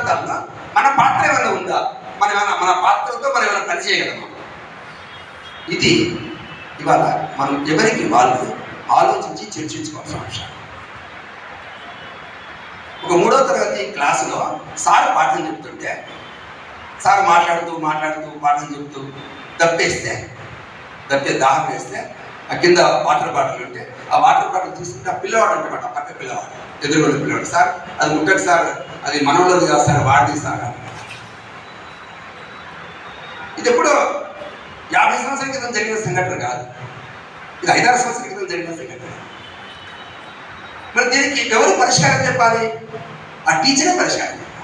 సిద్ధాంతాల్లో మన పాత్ర ఏమైనా ఉందా, మన పాత్రతో మనం ఏమైనా పని చేయగలమా? ఇది ఇవాళ మనం ఎవరికి వాళ్ళు ఆలోచించి చర్చించుకోవాల్సిన అంశం. ఒక 3వ తరగతి క్లాసులో సార్ పాఠం చెప్తుంటే, సార్ మాట్లాడుతూ పాఠం చెప్తూ దాహం వేస్తే ఆ కింద వాటర్ బాటిల్ ఉంటే ఆ వాటర్ బాటిల్ తీసుకుంటే ఆ పిల్లవాడు అంటమాట, పక్క పిల్లవాడు, ఎదురుగొండ పిల్లవాడు, సార్ అది ముట్టకు సార్, అది మనోళ్ళది కాదు సార్, వాడిది సార్. ఇది ఎప్పుడో 50 సంవత్సరాల క్రితం జరిగిన సంఘటన కాదు, ఇది 5-6 సంవత్సరాల క్రితం జరిగిన సంఘటన. మరి దీనికి ఎవరు పరిష్కారం చెప్పాలి? ఆ టీచరే పరిష్కారం చెప్పాలి.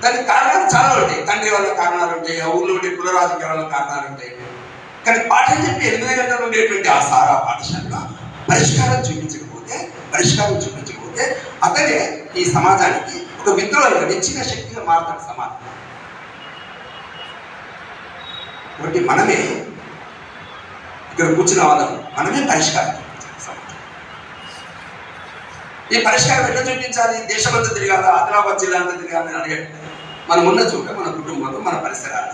దానికి కారణాలు చాలా ఉంటాయి. తండ్రి వల్ల కారణాలు ఉంటాయి, ఆ ఊళ్ళో ఉండే కుల రాజకీయాల వల్ల కారణాలు ఉంటాయి. కానీ పాఠం చెప్పి 8 గంటలు ఉండేటువంటి ఆ సారా పాఠశాల పరిష్కారం చూపించకపోతే అతనే ఈ సమాజానికి ఒక విద్రోహి, నిచ్చిన శక్తిగా మారుతాడు సమాజం. కాబట్టి మనమే ఇక్కడ కూర్చున్న వాళ్ళం, మనమే పరిష్కారం. ఈ పరిష్కారం ఎట్లా చూపించాలి? దేశమంతా తిరగాల, ఆదిలాబాద్ జిల్లా అంతా తిరగాలని అడిగాడు. మనం ఉన్న చోట, మన కుటుంబంలో, మన పరిసరాలు,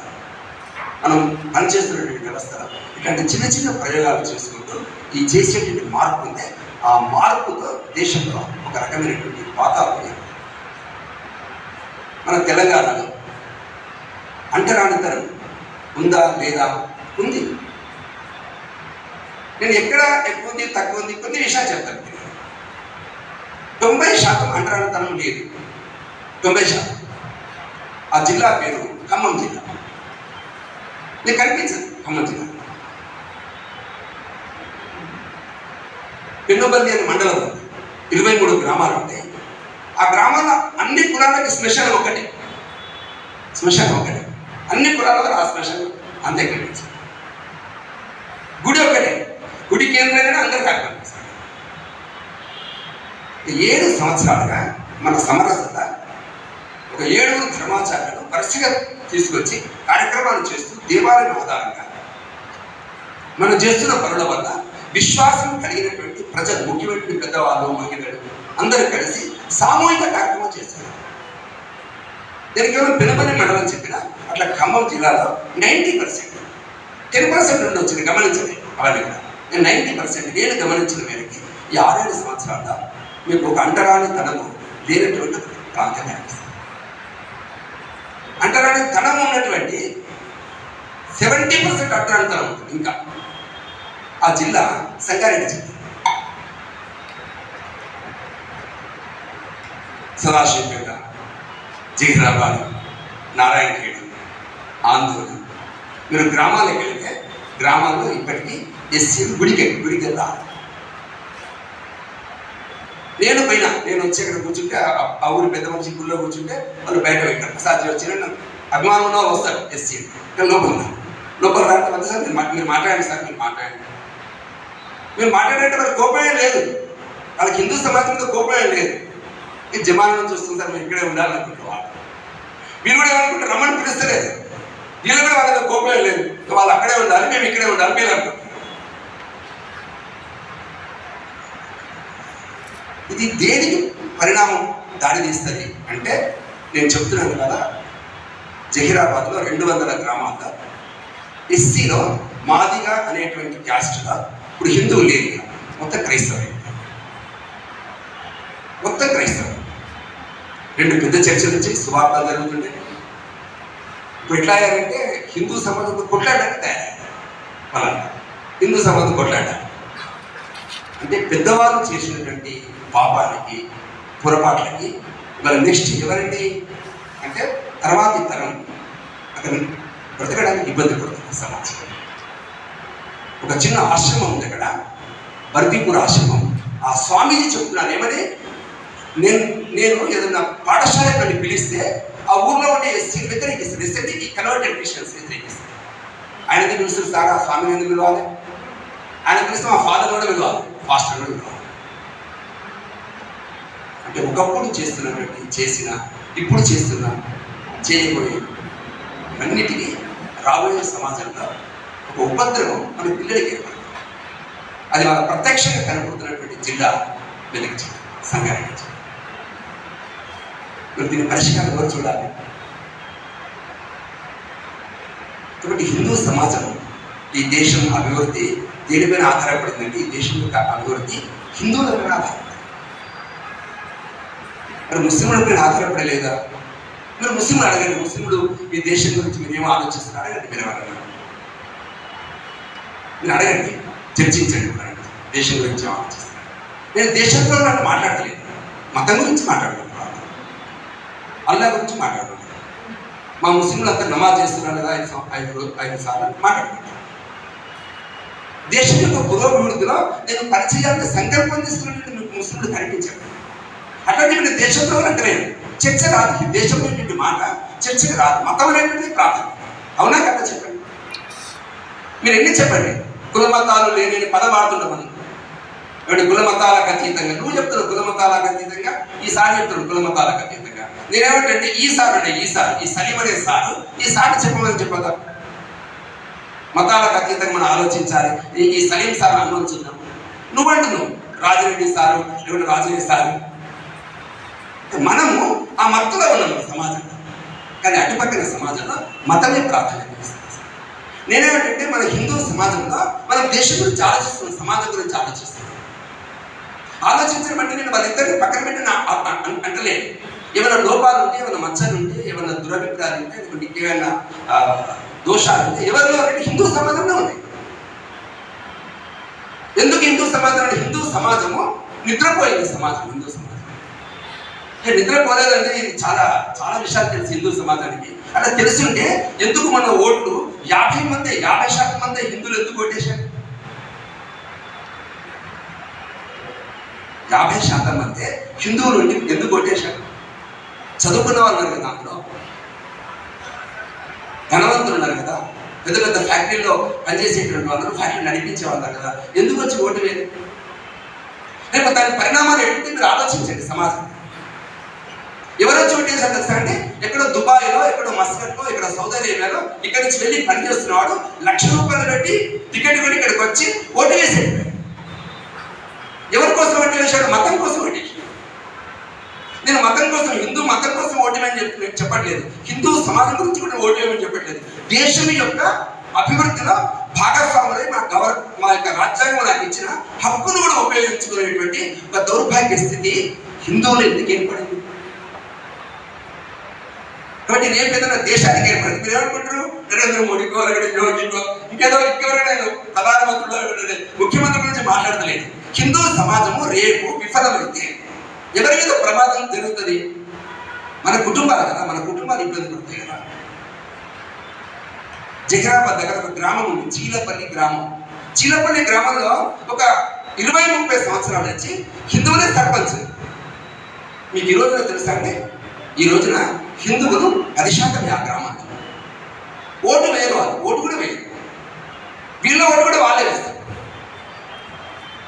మనం పనిచేస్తున్నటువంటి వ్యవస్థలో ఇట్లాంటి చిన్న చిన్న ప్రయోగాలు చేసుకుంటూ ఈ చేసేటువంటి మార్పు ఉంటే ఆ మార్పుతో దేశంలో ఒక రకమైనటువంటి వాతావరణం. మన తెలంగాణలో అంటరానితనం ఉందా లేదా? ఉంది. నేను ఎక్కడ ఎక్కువ ఉంది తక్కువ ఉంది కొన్ని విషయాలు చెప్తాను. 90% అంటరానితనం లేదు. 90%. ఆ జిల్లా పేరు ఖమ్మం జిల్లా. నీకు కనిపించదు ఖమ్మం జిల్లా. పెన్నుబల్లి అనే మండలం ఉంది, 23 గ్రామాలు ఉంటాయి. ఆ గ్రామాల అన్ని కులాలకి శ్మశానం ఒకటే. అన్ని కులాలలో ఆ శ్మశానం అంతే కనిపించదు. గుడి ఒకటే, గుడి కేంద్రంగానే అందరూ కనిపిస్తారు. 7 సంవత్సరాలుగా మన సమరసత ఒక 7 ధర్మాచార్యులు వరుసగా తీసుకొచ్చి కార్యక్రమాలు చేస్తూ దేవాలయం ఆధారంగా మనం చేస్తున్న పనుల వల్ల విశ్వాసం కలిగినటువంటి ప్రజలు, ముఖ్యమైన పెద్దవాళ్ళు, మహిళలు అందరూ కలిసి సామూహిక కార్యక్రమం చేస్తున్నారు. దీనికి ఏమైనా పెనుబలి మండలం చెప్పినా అట్లా ఖమ్మం జిల్లాలో 90%, 10% నుండి వచ్చింది. గమనించండి అవన్నీ కూడా. నేను 90% నేను గమనించిన మేరకి ఈ 6-7 సంవత్సరాల్లో మీకు ఒక అంటరాని తనము లేనటువంటి ప్రాంతమే అనిపిస్తుంది. అంటరాని తనం ఉన్నటువంటి 70% అంటరాని తనం ఉంటుంది. ఇంకా ఆ జిల్లా సంగారెడ్డి జిల్లా. సదాశివపేట, జహీరాబాద్, నారాయణఖేడ్, ఆందోళన. మీరు గ్రామాలకు వెళితే గ్రామాల్లో ఇప్పటికీ ఎస్సీ గుడికి రాదు. నేను వచ్చి ఇక్కడ కూర్చుంటే ఆ ఊరి పెద్ద మనిషి గుళ్ళో కూర్చుంటే వాళ్ళు బయట పెట్టారు. సాధ్యం వచ్చిన అభిమానం ఉన్న వస్తారు ఎస్సీ. ఇక్కడ లోపల రాకపోతే సార్ మీరు మాట్లాడండి సార్, మీరు మాట్లాడంటే వాళ్ళకి కోపమే లేదు. వాళ్ళకి హిందూ సమాజం మీద కోపమే లేదు. ఈ జమాన్ నుంచి వస్తుంది సార్, మేము ఇక్కడే ఉండాలనుకుంటారు వాళ్ళు. మీరు కూడా ఏమనుకుంటారు, రమ్మని పిలుస్తలేదు. వీళ్ళు కూడా వాళ్ళకి కోపమే లేదు. వాళ్ళు అక్కడే ఉండాలి, మేము ఇక్కడే ఉండాలి మీరు అనుకుంటారు. ఇది దేనికి పరిణామం దారితీస్తుంది అంటే, నేను చెప్తున్నాను కదా, జహీరాబాద్లో 200 గ్రామాల్లో ఎస్సీలో మాదిగా అనేటువంటి క్యాస్ట్లో ఇప్పుడు హిందువులు లేదు, మొత్తం క్రైస్తవులు. 2 పెద్ద చర్చలు వచ్చి సువార్తలు జరుగుతుండే. ఇప్పుడు ఎట్లా అయ్యారంటే హిందూ సమాజంతో కొట్లాడడానికి తయారయ్యారు. వాళ్ళంతా హిందూ సమాజం కొట్లాడారు అంటే పెద్దవాళ్ళు చేసినటువంటి పాపాలకి, పొరపాట్లకి వాళ్ళ నెక్స్ట్ ఎవరండి అంటే తర్వాతి తరం అతను బ్రతకడానికి ఇబ్బంది పడుతుంది సమాజం. ఒక చిన్న ఆశ్రమం ఉంది అక్కడ, బర్దీపూర్ ఆశ్రమం. ఆ స్వామీజీ చెప్తున్నారు ఏమని, నేను ఏదన్నా పాఠశాలకు నన్ను పిలిస్తే ఆ ఊర్లో ఉండే ఎస్సీని వ్యతిరేకిస్తారు, ఎస్సీకి కన్వర్టెడ్ క్రిస్టియన్స్ వ్యతిరేకిస్తారు. ఆయనకి పిలుస్తారు సార్, ఆ స్వామిని ఎందుకు పిలవాలి? ఆయన పిలిస్తే మా ఫాదర్ కూడా పిలవాలి, ఫాస్టర్ కూడా పిలవాలి. అంటే ఒకప్పుడు ఇప్పుడు చేస్తున్నా చేయబోయే అన్నిటికీ రాబోయే సమాజంలో ఒక ఉపద్రవం మన పిల్లలకి ఏర్పడుతుంది. అది మన ప్రత్యక్షంగా కనపడుతున్నటువంటి జిల్లా మెదక్ జిల్లా, సంగారెడ్డి జిల్లా. మరి దీని పరిష్కారం ఎవరు చూడాలి? కాబట్టి హిందూ సమాజం, ఈ దేశం అభివృద్ధి దేనిపైన ఆధారపడిందంటే ఈ దేశం యొక్క అభివృద్ధి హిందువుల పైన ఆధారపడింది. మరి ముస్లింలపైన ఆధారపడలేదా? మీరు ముస్లింలు అడగండి, ముస్లింలు ఈ దేశం గురించి మీరేమో ఆలోచిస్తున్నారు అడగండి. మీరు ఎవరన్నా మీరు అడగండి, చర్చించండి. దేశం గురించి ఆలోచిస్తున్నారు. నేను దేశంలో నన్ను మాట్లాడలేదు, మతం గురించి మాట్లాడుతున్నాను, అల్లా గురించి మాట్లాడుతున్నాను. మా ముస్లింలు అంతా నమాజ్ చేస్తున్నారు కదా, 5 సార్లు మాట్లాడుతున్నాను. దేశం యొక్క పురోభివృద్ధిలో నేను పరిచయాన్ని సంకల్పం తీసుకున్నట్టు మీకు ముస్లింలు కనిపించారు. అట్లాంటి నేను దేశంలో అంటే చర్చ రాదు. ఈ దేశంలో అనేటువంటి మాట చర్చకి రాదు. మతం అనేటువంటిది ప్రాధాన్యత. అవునా కదా? చెప్పండి, మీరు ఎన్ని చెప్పండి. కుల మతాలు లేని పదం వాడుతుంటాం మనం. ఏమంటే కుల మతాలకు అతీతంగా నువ్వు చెప్తున్నావు, కుల మతాలకు అతీతంగా ఈసారి చెప్తున్నాడు, కుల మతాలకు అతీతంగా. నేనేమంటే ఈసారి అంటే ఈ సలీం అనే సారు చెప్పమని చెప్పదా? మతాలకు అతీతంగా మనం ఆలోచించాలి. ఈ సలీం సార్ ఆలోచించాం. నువ్వంటున్నావు రాజిరెడ్డి సారు, లేకుంటే రాజరెడ్డి సారు. మనము ఆ మత్తులో ఉన్నాము సమాజంలో, కానీ అటుపక్కన సమాజంలో మతమే ప్రాధాన్యత ఇస్తుంది. నేనేమంటే మన హిందూ సమాజంలో మనం దేశం గురించి ఆలోచిస్తున్నాం, సమాజం గురించి ఆలోచించడం అంటే నేను వాళ్ళిద్దరిని పక్కన పెట్టి అంటలేను. ఏమైనా లోపాలు ఉంటే, ఏమైనా మచ్చలు ఉంటే, ఏమైనా దురభిప్రాయాలు ఉంటే, ఏమైనా దోషాలు ఉంటే ఎవరిలో అంటే హిందూ సమాజంలో ఉన్నాయి. ఎందుకు హిందూ సమాజం అంటే హిందూ సమాజము నిద్రపోయింది. హిందూ సమాజం నిద్రపోలేదంటే ఇది చాలా చాలా విషయాలు తెలుసు హిందూ సమాజానికి. అలా తెలుసుంటే ఎందుకు మన ఓట్లు 50% మంది హిందువులు ఎందుకు ఓటేశారు? 50% మంది హిందువులు ఎందుకు ఓటేశారు? చదువుకున్న వాళ్ళు ఉన్నారు కదా, అందులో ధనవంతులు ఉన్నారు కదా, పెద్ద పెద్ద ఫ్యాక్టరీలో పనిచేసేటువంటి వాళ్ళు, ఫ్యాక్టరీ నడిపించే వాళ్ళు కదా, ఎందుకు వచ్చి ఓటు వేయదు? రేపు దాని పరిణామాలు ఏంటంటే మీరు ఆలోచించండి. సమాజం ఎవరు వచ్చి ఓటేసారు తెలుసా అండి? ఎక్కడో దుబాయ్లో, ఎక్కడో మస్కట్లో, ఇక్కడ సౌదీ అరేబియాలో ఇక్కడి నుంచి వెళ్ళి పనిచేస్తున్నవాడు ₹1,00,000 పెట్టి టికెట్ కొని ఇక్కడికి వచ్చి ఓటు వేసాడు. ఎవరి కోసం ఓటు వేశాడు? మతం కోసం ఓటు వేశాడు. నేను మతం కోసం, హిందూ మతం కోసం ఓటు వేయమని చెప్పట్లేదు, హిందూ సమాజం గురించి కూడా ఓటు వేయమని చెప్పట్లేదు. దేశం యొక్క అభివృద్ధిలో భాగస్వాములై మా యొక్క రాజ్యాంగం నాకు ఇచ్చిన హక్కును కూడా ఉపయోగించుకునేటువంటి ఒక దౌర్భాగ్య స్థితి హిందువులు ఎందుకు ఏర్పడింది? కాబట్టి రేపు ఏదైనా దేశానికి ఏర్పడింది. మీరు ఏమనుకుంటారు? నరేంద్ర మోడీకో, లేకపోతే యోగికో, ఇంకెవరైనా ప్రధానమంత్రులు, ముఖ్యమంత్రి గురించి మాట్లాడతలేదు. హిందూ సమాజము రేపు విఫలమైతే ఎవరి మీద ప్రమాదం జరుగుతుంది? మన కుటుంబాలు కదా, మన కుటుంబాలు ఇబ్బంది పడతాయి కదా. జహీరాబాద్ దగ్గర ఒక గ్రామం ఉంది, చీలపల్లి గ్రామంలో ఒక 20-30 సంవత్సరాల నుంచి హిందువులే సర్పంచ్. మీకు ఈ రోజున తెలుసా అండి? ఈ రోజున హిందువులు 10% ఆ గ్రామానికి ఓటు వేయరు. వాళ్ళు ఓటు కూడా వేయరు, వీళ్ళ ఓటు కూడా వాళ్ళే వేస్తారు.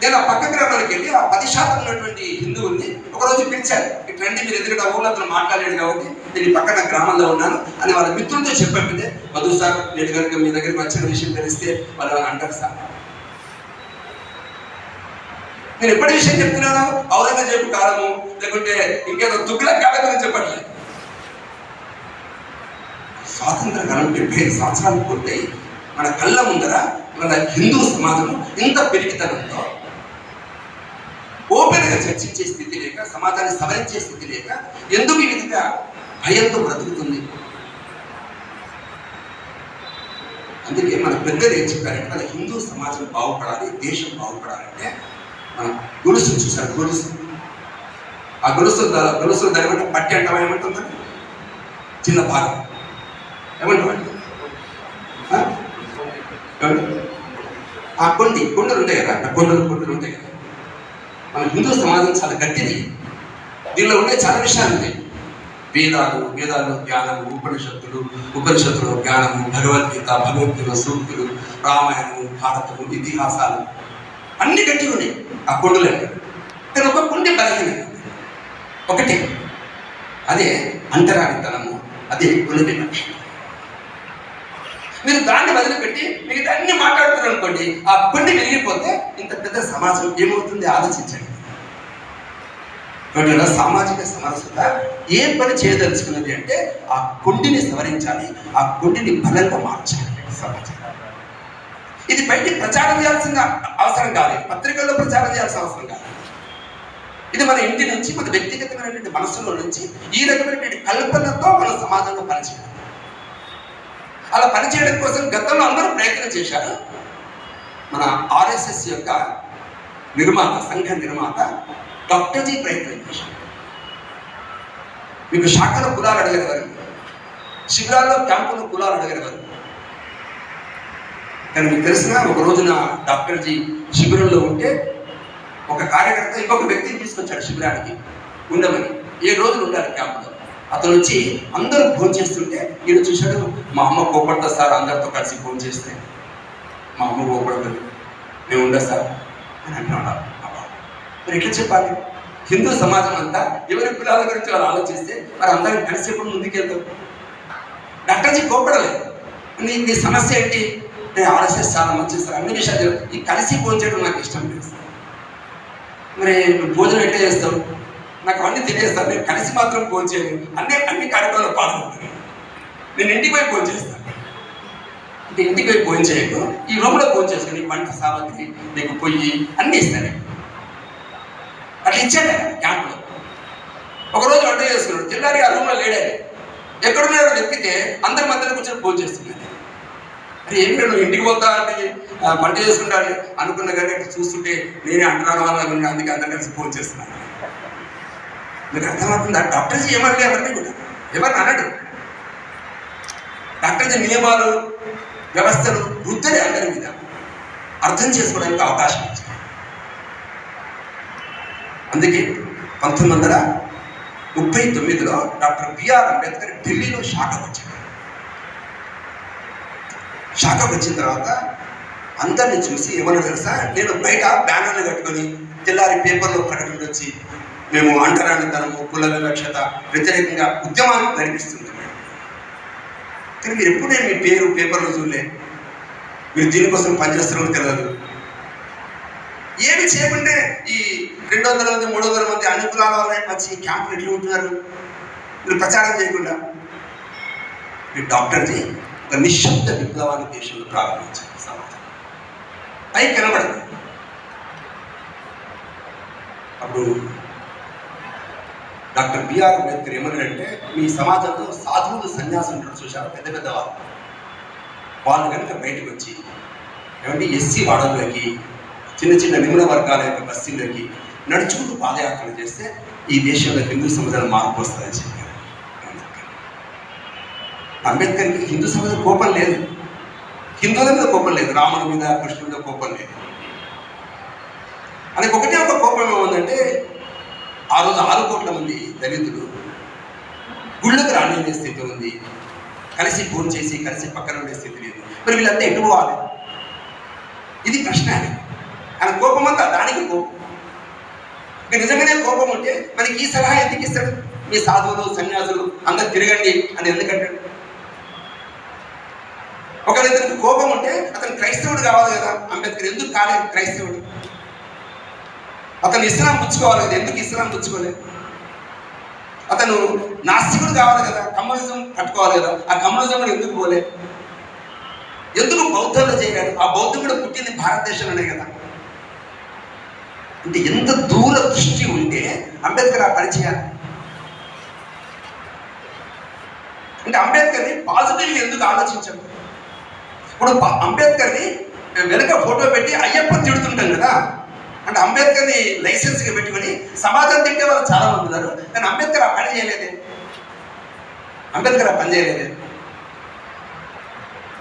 నేను ఆ పక్క గ్రామానికి వెళ్ళి ఆ 10% ఉన్నటువంటి హిందువుల్ని ఒకరోజు పిలిచాను. ఇట్లండి, మీరు ఎదురుగా ఊళ్ళతో మాట్లాడలేడు కాబట్టి నేను ఈ పక్కన గ్రామంలో ఉన్నాను అని వాళ్ళ మిత్రులతో చెప్పండి. మధు సార్, నేను కనుక మీ దగ్గరికి వచ్చిన విషయం తెలిస్తే వాళ్ళు అంటారు సార్. నేను ఎప్పటి విషయం చెప్తున్నాను? ఔరంగజేబు కాలము, లేకుంటే ఇంకేదో తుగ్లక్ కాలం గురించి చెప్పట్లేదు. స్వాతంత్ర కాలం 75 సంవత్సరాలు పూర్తయి మన కళ్ళ ముందర మన హిందూ సమాజం ఇంత పెరిగితనంతో ఓపెన్గా చర్చించే స్థితి లేక, సమాజాన్ని సవరించే స్థితి లేక ఎందుకు ఈ విధంగా భయంతో బ్రతుకుతుంది? అందుకే మన పెద్దలు ఏం చెప్పారంటే మన హిందూ సమాజం బాగుపడాలి, దేశం బాగుపడాలంటే మన గొలుసులు చూసారు. ఆ గొలుసులు దానికంటే పట్టి అంటావా? ఏమంటుందా? చిన్న భాగం ఏమంటామండి? ఆ కొండలు ఉంటాయి కదా, కొండలు ఉంటాయి కదా. మన హిందూ సమాజం చాలా గట్టిది. దీనిలో ఉండే చాలా విషయాలు ఉంటాయి. వేదాలు జ్ఞానము, ఉపనిషత్తులు జ్ఞానము, భగవద్గీత సూక్తులు, రామాయణము, భారతము, ఇతిహాసాలు అన్ని గట్టిగా ఉన్నాయి ఆ కొండలంటే. కానీ ఒక కొండ బలహీనత ఒకటి, అదే అంటరానితనము, అదే కొలిపి పక్షి. మీరు దాన్ని వదిలిపెట్టి మిగతా అన్ని మాట్లాడుతున్నారు అనుకోండి, ఆ కొండ విరిగిపోతే ఇంత పెద్ద సమాజం ఏమవుతుంది ఆలోచించండి. సామాజిక సమరసత ఏం పని చేయదలుచుకున్నది అంటే ఆ కుండిని సవరించాలి, ఆ కుండిని బలంగా మార్చాలి సమాజం. ఇది బయటికి ప్రచారం చేయాల్సిన అవసరం కాదు, పత్రికల్లో ప్రచారం చేయాల్సిన అవసరం కాదు. ఇది మన ఇంటి నుంచి, మన వ్యక్తిగతమైనటువంటి మనసులో నుంచి ఈ రకమైనటువంటి కల్పనతో మన సమాజంలో పనిచేయాలి. అలా పనిచేయడం కోసం గతంలో అందరూ ప్రయత్నం చేశారు. మన ఆర్ఎస్ఎస్ యొక్క నిర్మాత, సంఘ నిర్మాత డాక్టర్ జీ ప్రయత్నం చేశారు. మీకు శాఖలో కులాలు అడగలేవారు, శిబిరాల్లో క్యాంపులో కులాలు అడగలేవారు. కానీ మీకు తెలిసిన ఒక రోజున డాక్టర్ జీ శిబిరంలో ఉంటే ఒక కార్యకర్త ఇంకొక వ్యక్తిని తీసుకొచ్చాడు శిబిరానికి ఉండమని. 7 రోజులు ఉండాలి క్యాంపులో. అతను వచ్చి అందరూ ఫోన్ చేస్తుంటే ఈయన చూశాడు, మా అమ్మ కోపడతా సార్ అందరితో కలిసి ఫోన్ చేస్తే. మా అమ్మ కోపడదు, మేము ఉండ సార్ అని అంటున్నాడు. మరి ఎట్లా చెప్పాలి? హిందూ సమాజం అంతా ఎవరి కులాల గురించి వాళ్ళు ఆలోచిస్తే మరి అందరం కలిసి ఎప్పుడు ముందుకెళ్తాం? డాక్టర్జీ కోపడలేదు. నీ సమస్య ఏంటి? నేను ఆర్ఎస్ఎస్ చాలా మంచి సార్, అన్ని విషయాలు ఈ కలిసి భోజనం చేయడం నాకు ఇష్టం లేదు సార్. మరి నువ్వు భోజనం ఎట్లా చేస్తావు? నాకు అవన్నీ తెలియస్తాను, నేను కలిసి మాత్రం భోజనం చేయను, అన్ని కార్యక్రమాలు పాల్గొంటాను. నేను ఇంటికి పోయి భోజనం చేస్తాను. అంటే ఇంటికి పోయి భోజనం చేయకు, ఈ రూమ్లో భోజనం చేసుకుని నీకు వంట సామాగ్రి, నీకు పొయ్యి అన్నీ ఇస్తాను. అట్లా ఇచ్చాడు క్యాంపులో. ఒకరోజు వంట చేసుకున్నాడు, తెల్లారి ఆ రూమ్లో లేడాలి. ఎక్కడున్నాడో వెతికితే అందరి మధ్యలో కూర్చొని భోజనం చేస్తున్నాడు. అది ఏమి నువ్వు ఇంటికి పోతా అంటే వంట చేసుకుంటాను అనుకున్నా, కానీ చూస్తుంటే నేనే అంటున్నాను వాళ్ళని, అందుకే అందరు కలిసి భోజనం చేస్తున్నాను. మీకు అర్థమవుతుందా? డాక్టర్జీ ఏమనలే ఎవరిని కూడా, ఎవరిని అనడు. డాక్టర్జీ నియమాలు, వ్యవస్థలు వృద్ధులే అందరి మీద అర్థం చేసుకోవడానికి అవకాశం ఇచ్చారు. అందుకే 1939లో డాక్టర్ బిఆర్ అంబేద్కర్ ఢిల్లీలో శాఖకు వచ్చాడు. శాఖకు వచ్చిన తర్వాత అందరిని చూసి ఏమన్నా తెలుసా, నేను బయట బ్యానర్లు కట్టుకొని తెల్లారి పేపర్లో ప్రకటనలు వచ్చి మేము అంటరానితనము, కుల వివక్షత వ్యతిరేకంగా ఉద్యమాన్ని నడిపిస్తున్నాం. కానీ మీరు ఎప్పుడూ మీ పేరు పేపర్లో చూడలే, మీరు దీనికోసం పనిచేస్తున్నారో తెలియదు. ఏమి చేయకుంటే ఈ 200 మంది 300 మంది అన్ని కులాల వాళ్ళని వచ్చి క్యాంపులు ఎట్లా ఉంటున్నారు? మీరు ప్రచారం చేయకుండా. మీరు డాక్టర్జీ ఒక నిశ్శబ్ద విప్లవాన్ని దేశంలో ప్రారంభించారు. సమాజం పై కనబడదు. అప్పుడు డాక్టర్ బిఆర్ అంబేద్కర్ ఏమన్నారంటే, మీ సమాజంలో సాధువులు సన్యాసం ఉంటారు చూశారు, పెద్ద పెద్ద వాళ్ళు కనుక బయటకు వచ్చి ఏమంటే ఎస్సీ వాడల్లోకి, చిన్న చిన్న నిమ్న వర్గాల యొక్క బస్తీలోకి నడుచుకుంటూ పాదయాత్రలు చేస్తే ఈ దేశంలో హిందూ సమాజాలు మార్పు వస్తుందని చెప్పారు అంబేద్కర్కి. హిందూ సమాజం కోపం లేదు, హిందువుల మీద కోపం లేదు, రాముడి మీద కృష్ణుడి మీద కోపం లేదు. అది ఒకటే ఒక కోపం ఏముందంటే, ఆ రోజు 6 కోట్ల మంది దళితులు గుళ్ళకు రానియే స్థితి ఉంది, కలిసి ఫోన్ చేసి కలిసి పక్కన ఉండే స్థితి లేదు. మరి వీళ్ళంతా ఎటు పోవాలి? ఇది ప్రశ్న. ఆయన కోపం అంతా దానికి కోపం. మీకు నిజంగానే కోపం ఉంటే మనకి ఈ సలహా ఎందుకు ఇస్తాడు? మీ సాధువులు సన్యాసులు అందరు తిరగండి అని ఎందుకంటాడు? ఒకరిద్దరికి కోపం ఉంటే అతను క్రైస్తవుడు కావాలి కదా. అంబేద్కర్ ఎందుకు కాలేదు క్రైస్తవుడు? అతను ఇస్లాం పుచ్చుకోవాలి కదా, ఎందుకు ఇస్లాం పుచ్చుకోలేదు? అతను నాస్తికుడు కావాలి కదా, కమ్యూనిజం పట్టుకోవాలి కదా, ఆ కమ్యూనిజం ఎందుకు పోలే? ఎందుకు బౌద్ధంలో చేయలేదు? ఆ బౌద్ధం కూడా పుట్టింది భారతదేశంలోనే కదా. అంటే ఎంత దూర దృష్టి ఉంటే అంబేద్కర్ ఆ పని చేయాలి. అంటే అంబేద్కర్ని పాజిటివ్గా ఎందుకు ఆలోచించాడు? ఇప్పుడు అంబేద్కర్ని వెనక ఫోటో పెట్టి అయ్యప్ప తిడుతుంటాం కదా. అంటే అంబేద్కర్ని లైసెన్స్గా పెట్టుకొని సమాజం తిట్టే వాళ్ళు చాలా మంది ఉన్నారు. కానీ అంబేద్కర్ ఆ పని చేయలేదే. అంబేద్కర్ ఆ పని చేయలేదే.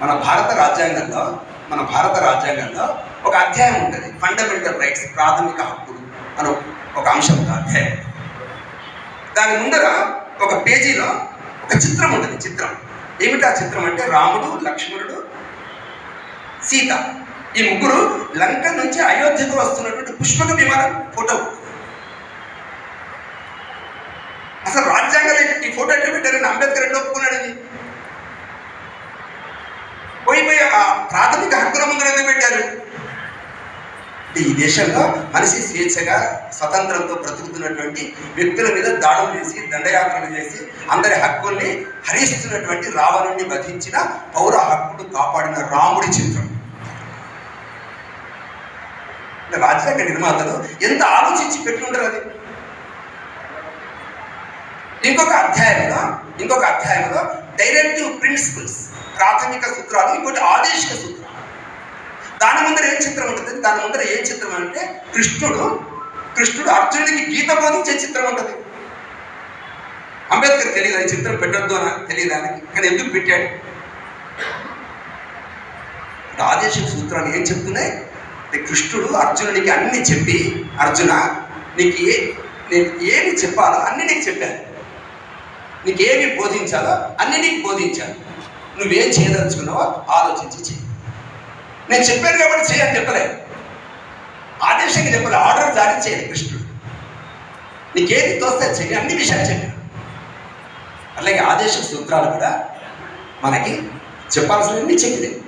మన భారత రాజ్యాంగంలో ఒక అధ్యాయం ఉంటుంది, ఫండమెంటల్ రైట్స్, ప్రాథమిక హక్కులు అని ఒక అంశం ఉంటుంది, అధ్యాయం. దాని ముందర ఒక పేజీలో ఒక చిత్రం ఉంటుంది. చిత్రం ఏమిటి? ఆ చిత్రం అంటే రాముడు, లక్ష్మణుడు, సీత ఈ ముగ్గురు లంక నుంచి అయోధ్యకు వస్తున్నటువంటి పుష్పక విమానం ఫోటో. అసలు రాజ్యాంగంలో ఈ ఫోటో ఎట్లా పెట్టారని అంబేద్కర్ ఎట్లా ఒప్పుకున్నాడు? అది పోయి ఆ ప్రాథమిక హక్కుల ముందర ఎందుకు పెట్టారు? ఈ దేశంలో మనిషి స్వేచ్ఛగా స్వతంత్రంతో బ్రతుకుతున్నటువంటి వ్యక్తుల మీద దాడులు చేసి దండయాత్రలు చేసి అందరి హక్కుల్ని హరిస్తున్నటువంటి రావణుడిని వధించిన పౌర హక్కులు కాపాడిన రాముడి చిత్రం. రాజ్యాంగ నిర్మాతలు ఎంత ఆలోచించి పెట్టుంటారు అది. ఇంకొక అధ్యాయంలో డైరెక్టివ్ ప్రిన్సిపల్స్, ప్రాథమిక సూత్రాలు, ఇంకోటి ఆదేశిక సూత్రాలు. దాని ముందర ఏం చిత్రం ఉంటుంది? దాని ముందర ఏం చిత్రం అంటే కృష్ణుడు అర్జునుడికి గీత బోధించే చిత్రం ఉంటుంది. అంబేద్కర్ తెలియదు ఈ చిత్రం పెట్టద్దు అని తెలియదు ఆయనకి, కానీ ఎందుకు పెట్టాడు? ఆదేశిక సూత్రాలు ఏం చెప్తున్నాయి? కృష్ణుడు అర్జునుడికి అన్ని చెప్పి, అర్జున నీకు నేను ఏమి చెప్పాలో అన్ని నీకు చెప్పాను, నీకేమి బోధించాలో అన్ని నీకు బోధించాను, నువ్వేం చేయదలుచుకున్నావో ఆలోచించి చెయ్యి. నేను చెప్పాను కాబట్టి చేయని చెప్పలేదు, ఆదేశంగా చెప్పలేదు, ఆర్డర్ జారీ చేయాలి కృష్ణుడు. నీకేది తోస్తే చెయ్యి, అన్ని విషయాలు చెప్పాను. అలాగే ఆదేశ సూత్రాలు కూడా మనకి చెప్పాల్సినవన్నీ చెప్పలేదు.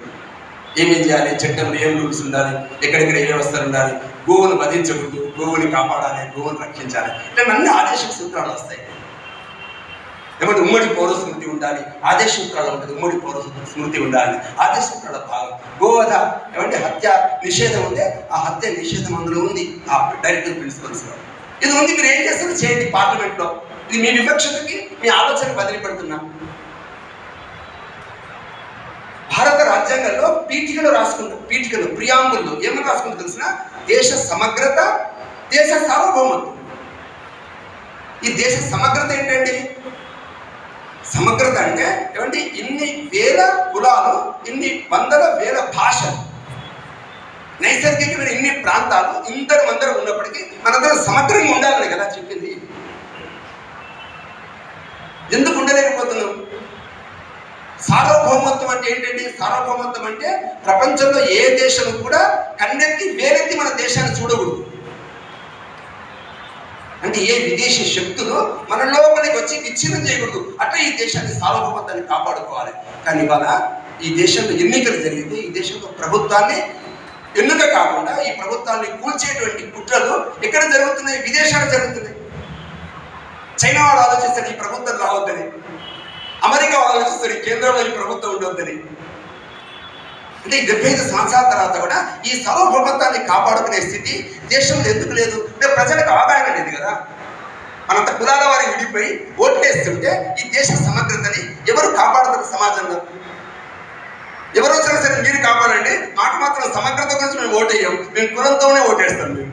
ఏమేం చేయాలి, చట్టంలో ఏం రూల్స్ ఉండాలి, ఎక్కడెక్కడ ఏ వ్యవస్థలు ఉండాలి, గోవును వధించకూడదు, గోవుని కాపాడాలి, గోవును రక్షించాలి, ఇట్లా అన్ని ఆదేశ సూత్రాలు వస్తాయి. ఏమంటే ఉమ్మడి పౌర స్మృతి ఉండాలి, ఆదేశ సూత్రాలు ఉంటుంది. ఉమ్మడి పౌర స్మృతి ఉండాలి, ఆదేశ సూత్రాల భాగం. గోవధ ఏమంటే హత్య నిషేధం ఉంటే ఆ హత్య నిషేధం అందులో ఉంది, ఆ డైరెక్టివ్ ప్రిన్సిపల్స్లో ఇది ఉంది. మీరు ఏం చేస్తారు చేయండి పార్లమెంట్లో. ఇది మీ వివక్షతకి మీ ఆలోచన బదిలీపెడుతున్నా. భారత రాజ్యాంగంలో పీఠికలో ప్రియాంబుల్లో ఏమని రాసుకుంటూ తెలిసిన? దేశ సమగ్రత, దేశ సార్వభౌమత్వం. ఈ దేశ సమగ్రత ఏంటండి? సమగ్రత అంటే ఏమంటే ఇన్ని వేల కులాలు, ఇన్ని వందల వేల భాషలు, నైసర్గికమైన ఇన్ని ప్రాంతాలు, అందరం ఉన్నప్పటికీ మనందరం సమగ్రంగా ఉండాలని కదా చెప్పింది. ఎందుకు ఉండలేకపోతున్నాం? సార్వభౌమత్వం అంటే ఏంటండి? సార్వభౌమత్వం అంటే ప్రపంచంలో ఏ దేశం కూడా కన్నెత్తి వేలెత్తి మన దేశాన్ని చూడకూడదు. అంటే ఏ విదేశీ శక్తులు మన లోపలికి వచ్చి విచ్ఛిన్నం చేయకూడదు. అట్లా ఈ దేశాన్ని సార్వభౌమత్వాన్ని కాపాడుకోవాలి. కానీ ఇవాళ ఈ దేశంలో ఎన్నికలు జరిగితే ఈ దేశంలో ప్రభుత్వాన్ని ఎన్నిక కాకుండా ఈ ప్రభుత్వాన్ని కూల్చేటువంటి కుట్రలు ఎక్కడ జరుగుతున్నాయి? విదేశాలు జరుగుతున్నాయి. చైనా వాడు ఆలోచిస్తారు ఈ ప్రభుత్వం రావద్దని, అమెరికా వాళ్ళు ఆలోచిస్తారు ఈ కేంద్రంలో ఈ ప్రభుత్వం ఉండొద్దని. అంటే 75 సంవత్సరాల తర్వాత కూడా ఈ సార్వభౌమత్వాన్ని కాపాడుకునే స్థితి దేశంలో ఎందుకు లేదు? ప్రజలకు అవగాహన లేదు కదా. మనంత కులాల వారి విడిపోయి ఓట్లేస్తుంటే ఈ దేశ సమగ్రతని ఎవరు కాపాడుతారు సమాజంలో? ఎవరు వచ్చినా సరే మీరు కాపాడండి, మాకు మాత్రం సమగ్రత గురించి మేము ఓటేయం, మేము కులంతోనే ఓటేస్తాం. మేము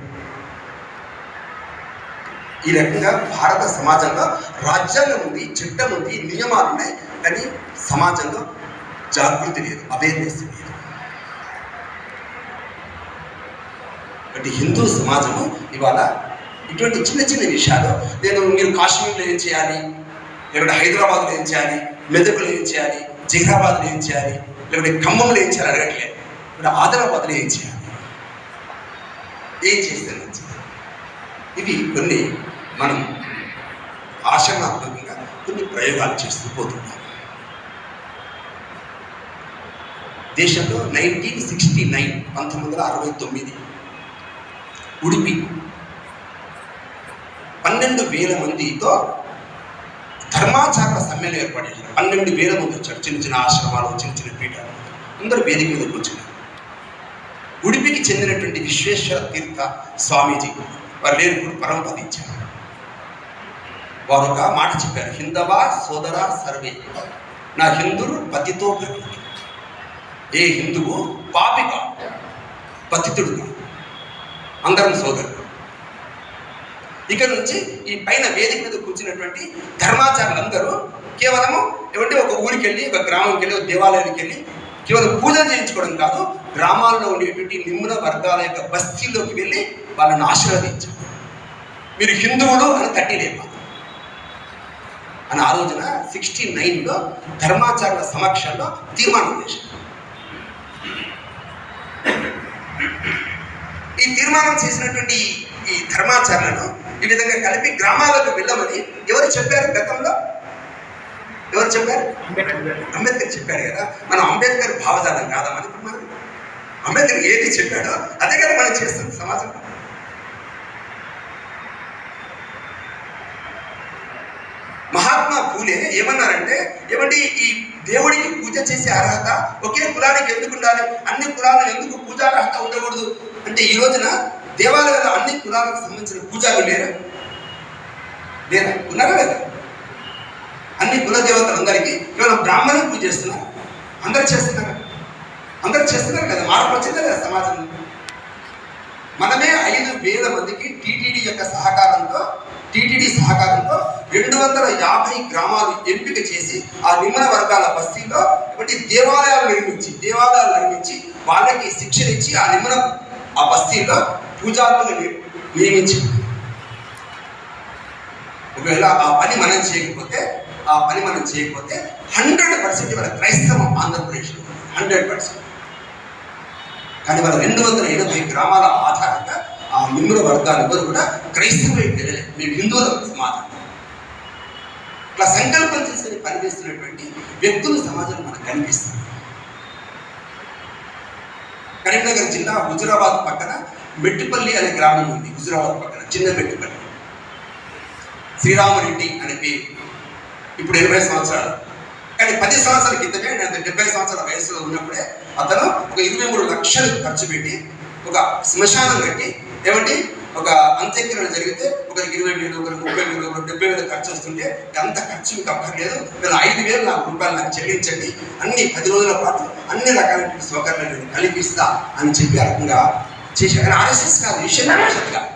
ఈ రకంగా భారత సమాజంలో రాజ్యాంగం ఉంది, చట్టం ఉంది, నియమాలు ఉన్నాయి, కానీ సమాజంలో జాగృతి లేదు, అవేర్నెస్ లేదు. బట్ హిందూ సమాజము ఇవాళ ఇటువంటి చిన్న విషయాలు, మీరు కాశ్మీర్లో ఏం చేయాలి, లేకుంటే హైదరాబాద్లో ఏం చేయాలి, మెదకులో ఏం చేయాలి, జహీరాబాద్లో ఏం చేయాలి, లేకుంటే ఖమ్మంలో ఏం చేయాలి అడగట్లేదు. ఇప్పుడు ఆదిలాబాద్లో ఏం చేయాలి, ఏం చేస్తే ఇవి కొన్ని మనం ఆచరణాత్మకంగా కొన్ని ప్రయోగాలు చేస్తూ పోతున్నాం. దేశంలో 1969 ఉడిపి 12,000 మందితో ధర్మాచారణ సమ్మేళనం ఏర్పాటు చేశారు. 12,000 మంది వచ్చారు. చిన్న ఆశ్రమాలు, చిన్న పీఠాలు, అందరూ వేదిక మీద కూర్చున్నారు. ఉడిపికి చెందినటువంటి విశ్వేశ్వర తీర్థ స్వామీజీ వారు లేరు, పరమపదించారు. వారు ఒక మాట చెప్పారు, హిందవా సోదరా సర్వే నా హిందురు పతితో భగవతి. ఏ హిందువు పాపి కాదు, పతితుడు కాదు, అందరం సోదరుడు. ఇక నుంచి ఈ పైన వేదిక మీద కూర్చున్నటువంటి ధర్మాచారులందరూ కేవలము ఏమంటే ఒక ఊరికి వెళ్ళి, ఒక గ్రామంకి వెళ్ళి, ఒక దేవాలయానికి వెళ్ళి కేవలం పూజలు చేయించుకోవడం కాదు, గ్రామాల్లో ఉండేటువంటి నిమ్న వర్గాల యొక్క బస్తీల్లోకి వెళ్ళి వాళ్ళని ఆశీర్వదించారు. మీరు హిందువులు అని తట్టి లేపాలి అని ఆ రోజున 69లో ధర్మాచారుల సమక్షంలో తీర్మానం చేశారు. ఈ తీర్మానం చేసినటువంటి ఈ ధర్మాచారులను ఈ విధంగా కలిపి గ్రామాలకు వెళ్ళమని ఎవరు చెప్పారు? గతంలో ఎవరు చెప్పారు? అంబేద్కర్ చెప్పారు కదా. మనం అంబేద్కర్ భావజాలం కాదా మనకి? అంబేద్కర్ ఏది చెప్పాడో అదే కదా మనం చేస్తుంది సమాజంలో. మహాత్మా పూలే ఏమన్నారంటే, ఏమంటే ఈ దేవుడికి పూజ చేసే అర్హత ఒకే కులానికి ఎందుకు ఉండాలి, అన్ని కులాలు ఎందుకు పూజార్హత ఉండకూడదు అంటే, ఈ రోజున దేవాలయాల్లో అన్ని కులాలకు సంబంధించిన పూజారులు లేరా? ఉన్నారా లేదా? అన్ని కుల దేవతలందరికీ కేవలం బ్రాహ్మణులు పూజ చేస్తున్నారు. అందరు చేస్తున్నారు కదా. మార్పు వచ్చిందా లేదా సమాజంలో? మనమే 5,000 మందికి టీటీడీ సహకారంతో 250 గ్రామాలు ఎంపిక చేసి ఆ నిమ్మన వర్గాల బస్తీలో దేవాలయాలు నిర్మించి వాళ్ళకి శిక్షణ ఇచ్చి ఆ బస్తీలో పూజారులు నియమించి, ఒకవేళ ఆ పని మనం చేయకపోతే 100% వాళ్ళ క్రైస్తవం ఆంధ్రప్రదేశ్లో 100%. కానీ వాళ్ళ 280 గ్రామాల ఆధారంగా ఆ నిమ్ముల వర్గాలు ఎవరు కూడా క్రైస్తవులకు తెలియలేదు. మేము హిందువులకు సమాధానం ఇట్లా సంకల్పం చేసుకుని పనిచేస్తున్నటువంటి వ్యక్తులు సమాజంలో మనకు కనిపిస్తారు. కరీంనగర్ జిల్లా హుజురాబాద్ పక్కన మెట్టుపల్లి అనే గ్రామం ఉంది. హుజురాబాద్ పక్కన చిన్న మెట్టుపల్లి. శ్రీరామరెడ్డి అనే పేరు. ఇప్పుడు 80 సంవత్సరాలు. కానీ 10 సంవత్సరాల క్రితమే, నేను 70 సంవత్సరాల వయసులో ఉన్నప్పుడే అతను ఒక 23 లక్షలు ఖర్చు పెట్టి ఒక శ్మశానం కట్టి, ఏమంటే ఒక అంత్యక్రియలు జరిగితే ఒకరికి 20,000, ఒకరికి 30,000, ఒకరికి 70,000 ఖర్చు వస్తుంటే, అంత ఖర్చు మీకు అక్కర్లేదు, నేను 5,000 రూపాయలు నాకు చెల్లించండి, అన్ని 10 రోజుల పాటు అన్ని రకాల సౌకర్యాలు కల్పిస్తా అని చెప్పి రకంగా చేశారు. కానీ ఆర్ఎస్ఎస్ కాదు, విషయం కాదు.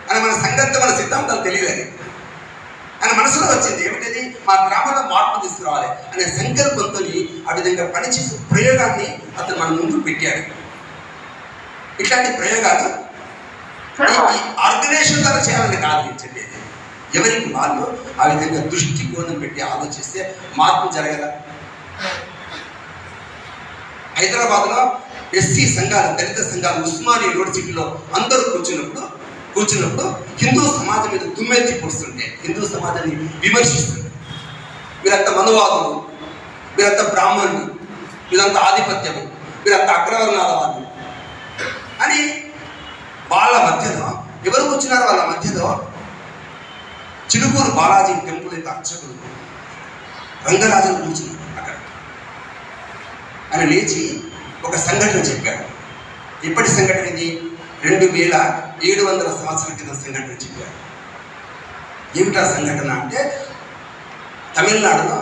అని మన సంఘంతో మన సిద్ధాంతాలు తెలియదని ఆయన మనసులో వచ్చింది. ఏమిటది? మా గ్రామంలో మార్పు తీసుకురావాలి అనే సంకల్పంతో ఆ విధంగా పనిచేసే ప్రయోగాన్ని అతను మన ముందు పెట్టాడు. ఇట్లాంటి ప్రయోగాలు ఈ ఆర్గనైజేషన్ ద్వారా చేయాలని కాదు నేను చెప్పేది. ఎవరికి వాళ్ళు ఆ విధంగా దృష్టికోణం పెట్టి ఆలోచిస్తే మార్పు జరగదా? హైదరాబాద్లో ఎస్సీ సంఘాలు, దళిత సంఘాలు ఉస్మానియా యూనివర్సిటీలో అందరూ కూర్చున్నప్పుడు హిందూ సమాజం మీద దుమ్మెత్తి పొడుస్తుంటే, హిందూ సమాజాన్ని విమర్శిస్తుంటే, మీరంతా మనువాదులు, మీరంతా బ్రాహ్మణులు, మీరంతా ఆధిపత్యము, మీరంతా అగ్రవర్ణాల వాళ్ళు అని వాళ్ళ మధ్యలో ఎవరు కూర్చున్నారు? వాళ్ళ మధ్యలో చిలుకూరు బాలాజీ టెంపుల్ యొక్క అర్చకుడు రంగరాజన్ కూర్చున్నారు. అక్కడ ఆయన లేచి ఒక సంఘటన చెప్పాడు. ఇప్పటి సంఘటన ఇది 2,700 సంవత్సరాల కింద సంఘటన చెప్పారు. ఏమిటా సంఘటన అంటే, తమిళనాడులో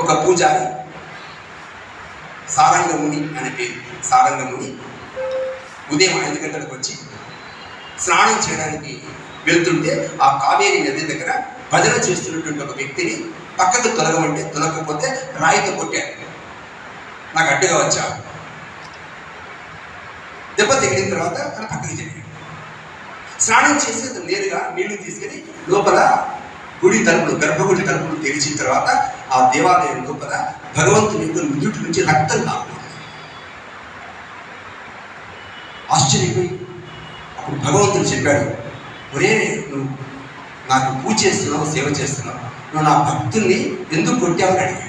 ఒక పూజారి సారంగముని అనే పేరు, సారంగముని ఉదయం 5 గంటలకు వచ్చి స్నానం చేయడానికి వెళ్తుంటే ఆ కావేరీ నది దగ్గర భజన చేస్తున్నటువంటి ఒక వ్యక్తిని పక్కకు తొలగమంటే తొలగకపోతే రాయితో కొట్టాడు. నాకు అడ్డుగా వచ్చా. దెబ్బ తగిలిన తర్వాత తన పక్కకి జరిగాడు. స్నానం చేసి అతను నేరుగా నీళ్లు తీసుకెళ్ళి లోపల గర్భగుడి తలుపులు తెరిచిన తర్వాత ఆ దేవాలయం లోపల భగవంతుని యొక్క నుదుటి నుంచి రక్తం తాగుతుంది. ఆశ్చర్యపోయి అప్పుడు భగవంతుడు చెప్పాడు, ఒరే నువ్వు నాకు పూజ చేస్తున్నావు, సేవ చేస్తున్నావు, నువ్వు నా భక్తుల్ని ఎందుకు కొట్టావని అడిగాడు.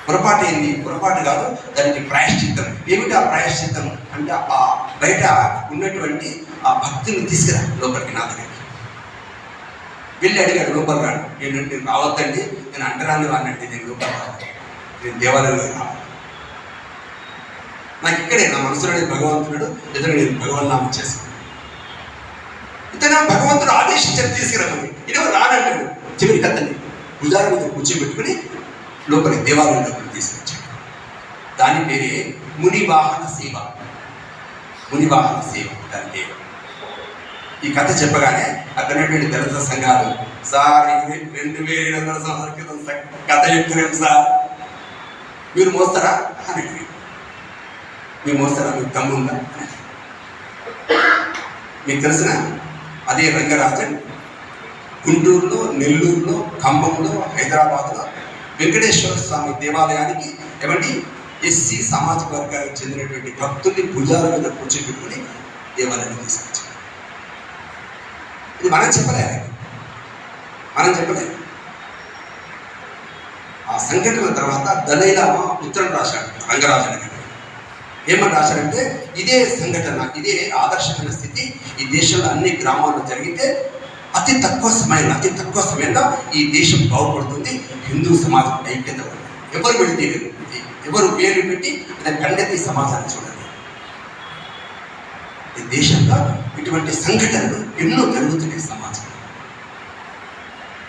పొరపాటు ఏంది? పొరపాటు కాదు, దానికి ప్రాయశ్చిత్తం. ఏమిటి ఆ ప్రాయశ్చిత్తం అంటే, ఆ బయట ఉన్నటువంటి ఆ భక్తుల్ని తీసుకురా లోపలికి, నా దగ్గరికి వెళ్ళి అడిగాడు. లోపల రాడు. నేను రావద్దండి, నేను అంటరాని వాడినండి, నేను లోపల రావాలి, నేను దేవాలయంలో రావాలి, నాకు ఇక్కడే నా మనసులో భగవంతుడు ఎదురు నేను భగవన్నామం చేసుకున్నాను. ఇతను భగవంతుడు ఆదేశించారు తీసుకురామని. ఇదేమో రానంటాడు. చివరికి అతన్ని భుజాల మీద కూర్చోబెట్టుకుని లోపలికి దేవాలయంలోకి తీసుకొచ్చాడు. దాని పేరే మునివాహన సేవ. మునివాహన సేవ దాని పేరు. ఈ కథ చెప్పగానే అక్కడ దళిత సంఘాలు, సార్ 2,700 సంవత్సరాల క్రితం కథ చెప్తున్నాం సార్, మీరు మోస్తారా అని అడిగారు. మీరు మోస్తారా, మీకు దమ్ము ఉందా? మీకు తెలిసిన అదే రంగరాజన్ గుంటూరులో, నెల్లూరులో, ఖమ్మంలో, హైదరాబాద్లో వెంకటేశ్వర స్వామి దేవాలయానికి ఏమంటే ఎస్సీ సామాజిక వర్గానికి చెందినటువంటి భక్తుల్ని భుజాల మీద కూర్చోబెట్టుకుని దేవాలయాన్ని తీసుకొచ్చారు. ఇది మనం చెప్పలేదు. ఆ సంఘటన తర్వాత దలైలామా ఉత్తరం రాశాడు రంగరాజన్ గారు. ఏమని రాశారంటే, ఇదే సంఘటన, ఇదే ఆదర్శమైన స్థితి ఈ దేశంలో అన్ని గ్రామాల్లో జరిగితే అతి తక్కువ సమయంలో ఈ దేశం బాగుపడుతుంది, హిందూ సమాజం ఐక్యత. ఎవరు పెడితే ఎవరు పేరు పెట్టి కండెత్తి సమాజాన్ని చూడాలి. ఈ దేశంలో ఇటువంటి సంఘటనలు ఎన్నో జరుగుతున్నాయి సమాజం.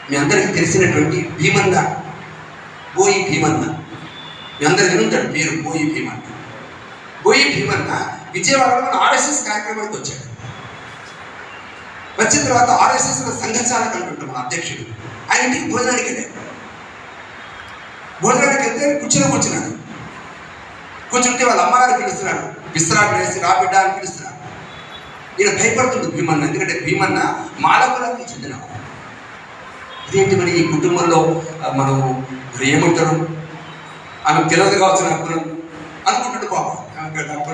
మీ అందరికీ తెలిసినటువంటి భీమన్న, బోయి భీమన్న, మీ అందరికీ ఉంటాడు పేరు బోయి భీమన్న. బోయి భీమన్న విజయవాడలో మన ఆర్ఎస్ఎస్ కార్యక్రమానికి వచ్చాడు. వచ్చిన తర్వాత ఆర్ఎస్ఎస్లో సంఘచాలక అంటుంటాం మన అధ్యక్షుడు, ఆయన ఇంటికి భోజనానికి వెళ్ళాడు. భోజనానికి వెళ్తే కూర్చున్నాడు. కూర్చుంటే వాళ్ళ అమ్మగారు పిలుస్తున్నారు, విస్తరాకు వేసి రాబిడ్డ అని పిలుస్తున్నారు. ఈయన భయపడుతుంది భీమన్న, ఎందుకంటే భీమన్న మాలకులకి చెందినవాడు. ఇదేంటి మరి ఈ కుటుంబంలో మనం మరి ఏమంటారు, ఆమెకు తెలియదు కావచ్చు నాకు అనుకుంటాడు పాపం.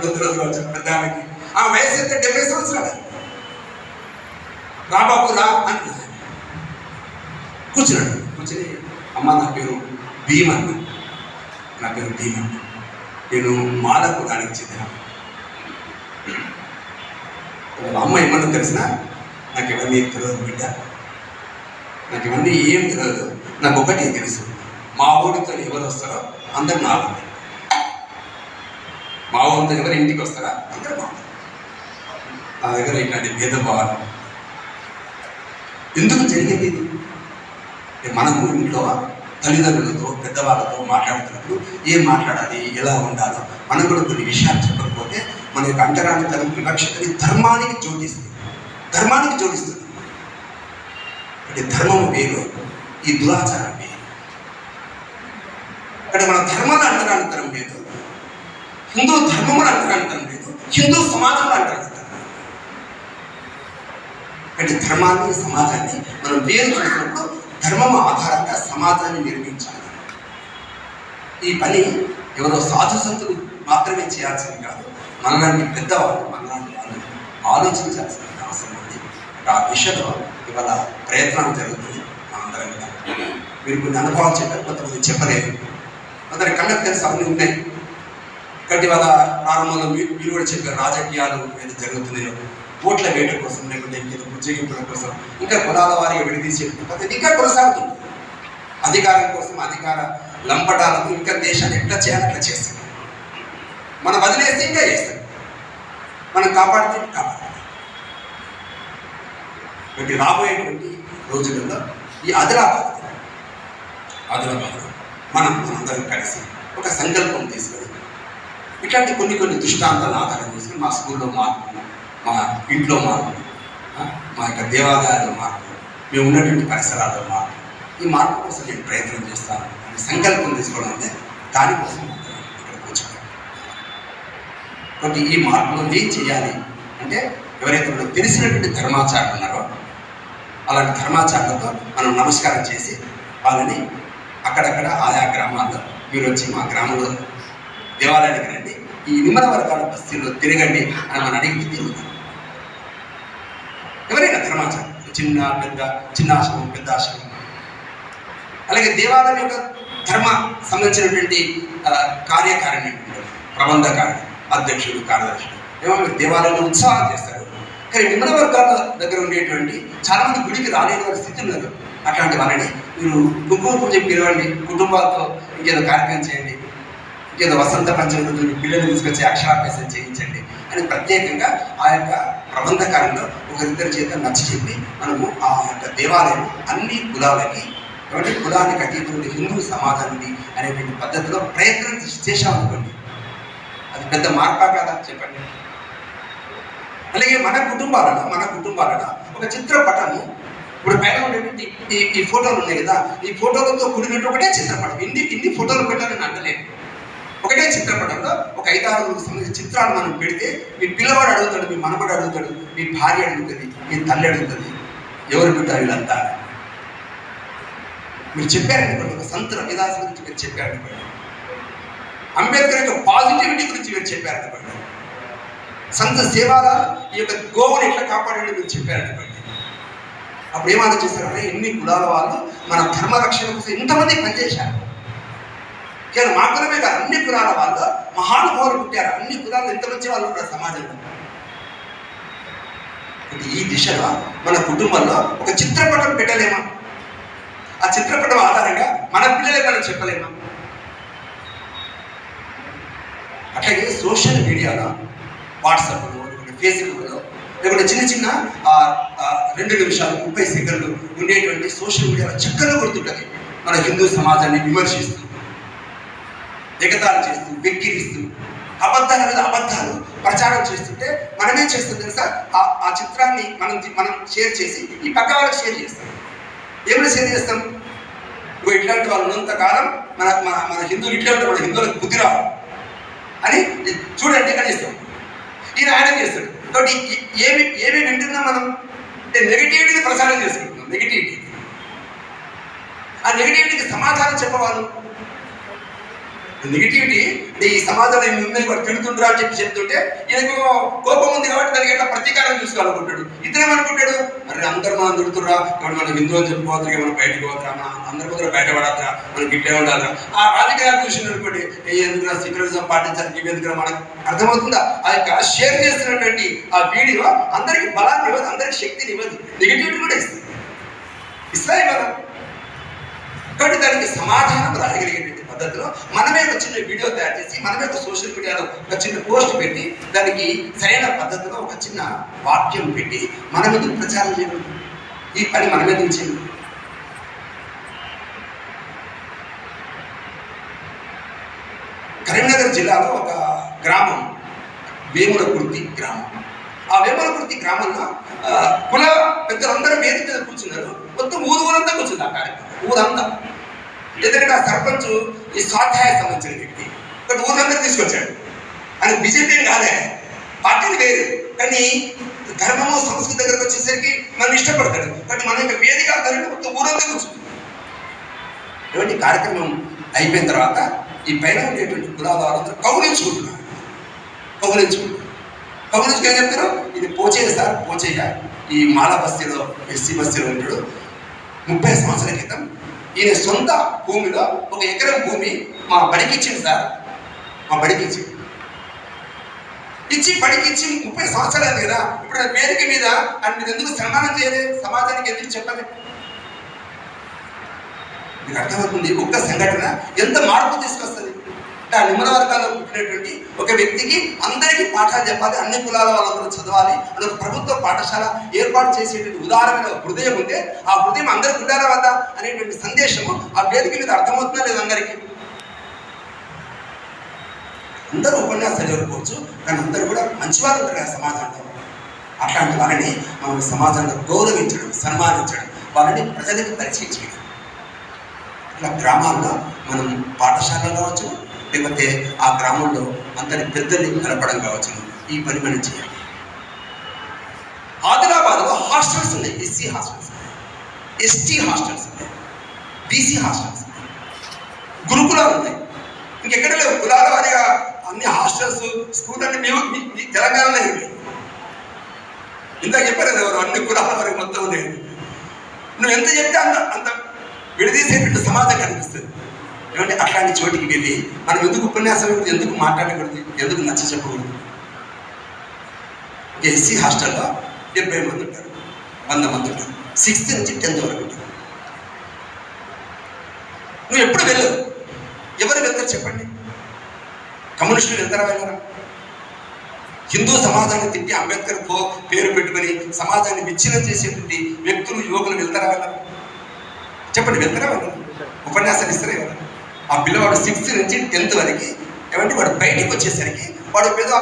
తెలియదు కావచ్చు పెద్ద ఆమెకి. ఆమె వయసు అయితే 70 సంవత్సరాలు. రాబాబు రా అని కూర్చున్నాడు. కూర్చుని, అమ్మ నా పేరు భీమన్న, నేను మాలకులానికి చెందిన. అమ్మ ఏమన్నా తెలిసిన, నాకు ఇవన్నీ తెలియదు బిడ్డ, నాకు ఇవన్నీ ఏం తెలియదు, నాకు ఒకటి తెలుసు, మా ఊరితో ఎవరు వస్తారో అందరు నా ఊరి, మా ఊరితో ఎవరు ఇంటికి వస్తారా అందరూ మా ఊరు. నా దగ్గర ఇట్లాంటి భేదభావాలు ఎందుకు జరిగేది? ఇది మనము ఇంట్లో తల్లిదండ్రులతో పెద్దవాళ్ళతో మాట్లాడుతున్నప్పుడు ఏం మాట్లాడాలి, ఎలా ఉండాలో మనకు కూడా కొన్ని విషయాలు చెప్పకపోతే మన యొక్క అంటరానితనం, వివక్షతని ధర్మానికి జోడిస్తుంది. అంటే ధర్మం వేరు, ఈ దురాచారం వేరు. అంటే మన ధర్మాల అంటరానితనం లేదు, హిందూ ధర్మముల అంటరానితనం లేదు, హిందూ సమాజంలో అంటరానితనం. అంటే ధర్మాన్ని సమాజాన్ని మనం వేరు చూసినప్పుడు ధర్మం ఆధారంగా సమాజాన్ని నిర్మించాలి. ఈ పని ఎవరో సాధు సంతులు మాత్రమే చేయాల్సింది కాదు, మనలాంటి పెద్దవాళ్ళు, మనలాంటి వాళ్ళు ఆలోచించాల్సిన అవసరం ఉంది. ఆ దిశలో ఇవాళ ప్రయత్నాలు జరుగుతుంది మనందరం కదా. మీరు కొన్ని అనుభవాలు చెప్పారు, కొంతమంది చెప్పలేదు, కొందరి కళ్ళకు తెలిసి అవన్నీ ఉన్నాయి. కాబట్టి ఇవాళ ప్రారంభంలో మీరు కూడా చెప్పారు, రాజకీయాలు ఏదో జరుగుతున్నాయో ఓట్ల వేట కోసం, లేకుంటే ఉద్యోగింపుల కోసం, ఇంకా కులాల వారిగా విడదీసే పద్ధతి ఇంకా కొనసాగుతుంది. అధికారం కోసం, అధికార లంపటాలకు ఇంకా దేశాన్ని ఎట్లా చేయాలి అట్లా చేస్తారు. మనం వదిలేస్తే ఇంకా చేస్తారు, మనం కాపాడితే కాపాడుతాం. కాబట్టి రాబోయేటువంటి రోజులలో ఈ ఆదిలాబాద్లో మనందరం కలిసి ఒక సంకల్పం తీసుకొని ఇట్లాంటి కొన్ని దృష్టాంతాలను ఆధారం చేసుకుని మా స్కూల్లో మార్పు, మా ఇంట్లో మార్పు, మా యొక్క దేవాలయాల్లో మార్పు, మేము ఉన్నటువంటి పరిసరాల్లో మార్పు, ఈ మార్పు కోసం నేను ప్రయత్నం చేస్తాను అని సంకల్పం తీసుకోవడం అంటే దానికోసం ఇక్కడ కూర్చోండి. కాబట్టి ఈ మార్పులో ఏం చేయాలి అంటే, ఎవరైతే మనకు తెలిసినటువంటి ధర్మాచారులు ఉన్నారో అలాంటి ధర్మాచారులతో మనం నమస్కారం చేసి వాళ్ళని అక్కడక్కడ ఆయా గ్రామాల్లో మీరు వచ్చి మా గ్రామంలో దేవాలయానికి రండి, ఈ నిమ్మల వర్గాల బస్తీల్లో తిరగండి అని మనం అడిగితే తిరుగుతాం. ఎవరైనా ధర్మాచారం, చిన్న ఆశ్రమం, పెద్ద ఆశ్రమం, అలాగే దేవాలయం యొక్క ధర్మ సంబంధించినటువంటి కార్యకారిణి, ప్రబంధకారిణి, అధ్యక్షుడు, కార్యదర్శుడు ఏమో మీరు దేవాలయంలో ఉత్సాహం చేస్తారు. కానీ నిమ్మల వర్గాల దగ్గర ఉండేటువంటి చాలామంది గుడికి రాలేని వారి స్థితి ఉన్నారు. అట్లాంటి వాళ్ళని మీరు కుంకుమ పూజ పిలవండి, కుటుంబాలతో ఇంకేదో కార్యక్రమం చేయండి, ఇంకేదో వసంత పంచమి పిల్లలు తీసుకొచ్చి అక్షరాభ్యాసం చేయించండి అని ప్రత్యేకంగా ఆ యొక్క ప్రబంధకారంలో ఒకరిద్దరి చేత నచ్చ చెప్పి మనము ఆ యొక్క దేవాలయం అన్ని కులాలకి, కాబట్టి కులానికి అతీతమైన హిందూ సమాజానికి అనేటువంటి పద్ధతిలో ప్రయత్నం చేశామనుకోండి, అది పెద్ద మార్పా కదా చెప్పండి. అలాగే మన కుటుంబాలలో ఒక చిత్రపటము, ఇప్పుడు పైన ఉండేటువంటి ఈ ఫోటోలు ఉన్నాయి కదా, ఈ ఫోటోలతో కూడినట్టు ఒకటే చిత్రపటం, ఇన్ని ఫోటోలు పెట్టాలని అంటలేదు. ఒకటే చిత్రపటంలో ఒక 5-6 సంబంధించిన చిత్రాలు మనం పెడితే మీ పిల్లవాడు అడుగుతాడు, మీ మనవడు అడుగుతాడు, మీ భార్య అడుగుతుంది, మీ తల్లి అడుగుతుంది, ఎవరు బిడ్డ వీళ్ళంతా మీరు చెప్పారనుకోండి. ఒక సంత రవిదాస్ గురించి మీరు చెప్పారనుకోండి, అంబేద్కర్ యొక్క పాజిటివిటీ గురించి మీరు చెప్పారనుకోండి, సంత సేవాల ఈ యొక్క గోవుని ఎట్లా కాపాడండి మీరు చెప్పారనుకోండి, అప్పుడు ఏం ఆలోచిస్తారంటే ఇన్ని కులాల వాళ్ళు మన ధర్మ రక్షణ కోసం ఇంతమంది పనిచేశారు. కానీ మా కులమే కాదు, అన్ని కులాల వాళ్ళు మహానుభావులు పుట్టారు. అన్ని కులాలు ఎంత మంచి వాళ్ళు ఉన్నారు సమాజంలో. ఈ దిశలో మన కుటుంబంలో ఒక చిత్రపటం పెట్టలేమా? ఆ చిత్రపటం ఆధారంగా మన పిల్లలే మనం చెప్పలేమా? అట్లాగే సోషల్ మీడియాలో, వాట్సాప్లో, ఫేస్బుక్లో, లేకుంటే చిన్న చిన్న 2 నిమిషాలు 30 సెకండ్లు ఉండేటువంటి సోషల్ మీడియాలో చక్కగా గుర్తుంటుంది. మన హిందూ సమాజాన్ని విమర్శిస్తూ, ఎగతాళి చేస్తూ, వెక్కిరిస్తూ, అబద్ధాల మీద అబద్ధాలు ప్రచారం చేస్తుంటే మనమేం చేస్తాం తెలుసా? ఆ చిత్రాన్ని మనం షేర్ చేసి ఈ పక్క వాళ్ళకి షేర్ చేస్తాం. ఏమైనా షేర్ చేస్తాం? ఇట్లాంటి వాళ్ళు ఉన్నంతకాలం మన హిందువులు ఇట్లా ఉంటే మన హిందువులకు బుద్ధి రావు అని చూడండి అని ఇస్తాం. ఈయన ఆయన చేస్తాడు. కాబట్టి ఏమి వింటున్నాం మనం అంటే నెగిటివిటీని ప్రచారం చేసుకుంటున్నాం. నెగిటివిటీ, ఆ నెగిటివిటీకి సమాధానం చెప్పవాళ్ళు. నెగిటివిటీ అంటే ఈ సమాజంలో మిమ్మల్ని వాడు తిడుతుండ్రా అని చెప్తుంటే ఈయనకు కోపం ఉంది కాబట్టి దానికి ఎట్లా ప్రతీకారం చూసుకోవాలనుకుంటాడు. ఇతనేమనుకుంటాడు, మరి అందరూ మనం తిడుతుర్రా, కాబట్టి మనం హిందూ అని చెప్పుకోవద్దు, మనం బయటకు పోతారా, అందరి ముందర బయటపడద్దా, మనకి ఇట్లే ఉండాలా. ఆ రాజకీయాలు చూసిన అనుకోండి, ఎందుకు సెక్యులరిజం పాటించడానికి ఎందుకు మనకు అర్థమవుతుందా? ఆ యొక్క షేర్ చేస్తున్నటువంటి ఆ వీడియో అందరికి బలాన్ని ఇవ్వదు, అందరికి శక్తిని ఇవ్వదు, నెగిటివిటీ కూడా ఇస్తుంది. ఇస్తాయి కదా. కాబట్టి దానికి సమాధానం రాయగలిగేటువంటి పద్ధతిలో మనమే ఒక చిన్న వీడియో తయారు చేసి, మనమే ఒక సోషల్ మీడియాలో ఒక చిన్న పోస్ట్ పెట్టి, దానికి సరైన పద్ధతిలో ఒక చిన్న వాక్యం పెట్టి మన మీద ప్రచారం చేయడం. ఈ పని మన మీద చేయాలి. కరీంనగర్ జిల్లాలో ఒక గ్రామం వేములకుర్తి గ్రామం. ఆ వేములకుర్తి గ్రామంలో కుల పెద్దలందరూ వేదిక మీద కూర్చున్నారు. మొత్తం ఊరంతా కూర్చుంది. ఆ కార్యక్రమం ఊరంతా. ఎందుకంటే ఆ సర్పంచ్ ఈ స్వాధ్యాయ సంబంధించిన వ్యక్తి, బట్ ఊరందరూ తీసుకొచ్చాడు. ఆయన బీజేపీని కాదే, పార్టీని వేరు, కానీ ధర్మము సంస్కృతి దగ్గరకు వచ్చేసరికి మనం ఇష్టపడతాడు. బట్ మన యొక్క వేదిక ఆధారంగా మొత్తం ఊరంతా కూర్చుంది. ఇటువంటి కార్యక్రమం అయిపోయిన తర్వాత ఈ పైన ఉండేటువంటి కులాల వాళ్ళందరూ కౌలించుకుంటున్నారు. కౌలించుకు ఏం చెప్తారు? ఇది పోచేయ సార్, పోచేయ ఈ మాల బస్తీలో, ఎస్సీ బస్తీలో ఉంటాడు. 30 సంవత్సరాల క్రితం ఈయన సొంత భూమిలో 1 ఎకరం భూమి మా బడికి ఇచ్చింది సార్. మా బడికి ఇచ్చి బడికి ఇచ్చి 30 సంవత్సరాలు కదా. ఇప్పుడు వేదిక మీద ఆయన ఎందుకు సన్మానం చేయలేదు? సమాజానికి ఎందుకు చెప్పాలి? మీకు అర్థమవుతుంది ఒక్క సంఘటన ఎంత మార్పు తీసుకొస్తుంది. అంటే ఆ నిమ్మల వర్గాల్లో పుట్టినటువంటి ఒక వ్యక్తికి అందరికీ పాఠాలు చెప్పాలి, అన్ని కులాల వాళ్ళందరూ చదవాలి అని ఒక ప్రభుత్వ పాఠశాల ఏర్పాటు చేసేటువంటి ఉదాహరణ హృదయం ఉంటే, ఆ హృదయం అందరికి ఉండాలా వద్దా అనేటువంటి సందేశము ఆ వేదిక మీద అర్థమవుతుందా లేదు? అందరికీ అందరూ ఉపన్యాసాలు జరుపుకోవచ్చు, కానీ అందరూ కూడా మంచివాళ్ళు ఉంటారు కదా సమాజంలో. అట్లాంటి వాళ్ళని మనం సమాజంలో గౌరవించడం, సన్మానించడం, వాళ్ళని ప్రజలకు పరిచయం చేయడం. ఇలా గ్రామాల్లో మనం పాఠశాలలో కావచ్చు, లేకపోతే ఆ గ్రామంలో అందరి పెద్దల్ని కలపడం కావచ్చు, ఈ పని మనం చేయాలి. ఆదిలాబాద్లో హాస్టల్స్ ఉన్నాయి. ఎస్సీ హాస్టల్స్, ఎస్టీ హాస్టల్స్ ఉన్నాయి, బీసీ హాస్టల్స్ ఉన్నాయి, గురుకులాలు ఉన్నాయి. ఇంకెక్కడ లేవు. కులాల వారిగా అన్ని హాస్టల్స్, స్కూల్ అన్ని మేము తెలంగాణలో ఉన్నాయి. ఇందాక చెప్పారు ఎవరు, అన్ని కులాల వారికి మొత్తం ఉన్నాయి. నువ్వు ఎంత చెప్తే అంత విడదీసేటువంటి సమాజం కనిపిస్తుంది. ఏమంటే అట్లాంటి చోటికి వెళ్ళి మనం ఎందుకు ఉపన్యాసం, ఎందుకు మాట్లాడకూడదు, ఎందుకు నచ్చ చెప్పకూడదు? ఎస్సీ హాస్టల్లో 70 మంది ఉంటారు, 100 మంది ఉంటారు. 6th నుంచి 10th వరకు ఉంటారు. నువ్వు ఎప్పుడు వెళ్ళవు. ఎవరు వెళ్తారు చెప్పండి? కమ్యూనిస్టులు వెళ్తారా? వెళ్ళరా? హిందూ సమాజాన్ని తిట్టి అంబేద్కర్ పేరు పెట్టుకుని సమాజాన్ని విచ్ఛిన్నం చేసేటువంటి వ్యక్తులు, యువకులు వెళ్తారా? వెళ్ళరా? చెప్పండి, వెళ్తారా? వెళ్ళరా? ఉపన్యాసాలు ఇస్తారా? కదా. ఆ పిల్లవాడు 6th నుంచి 10th వరకు ఏమంటే వాడు బయటకు వచ్చేసరికి వాడు పేద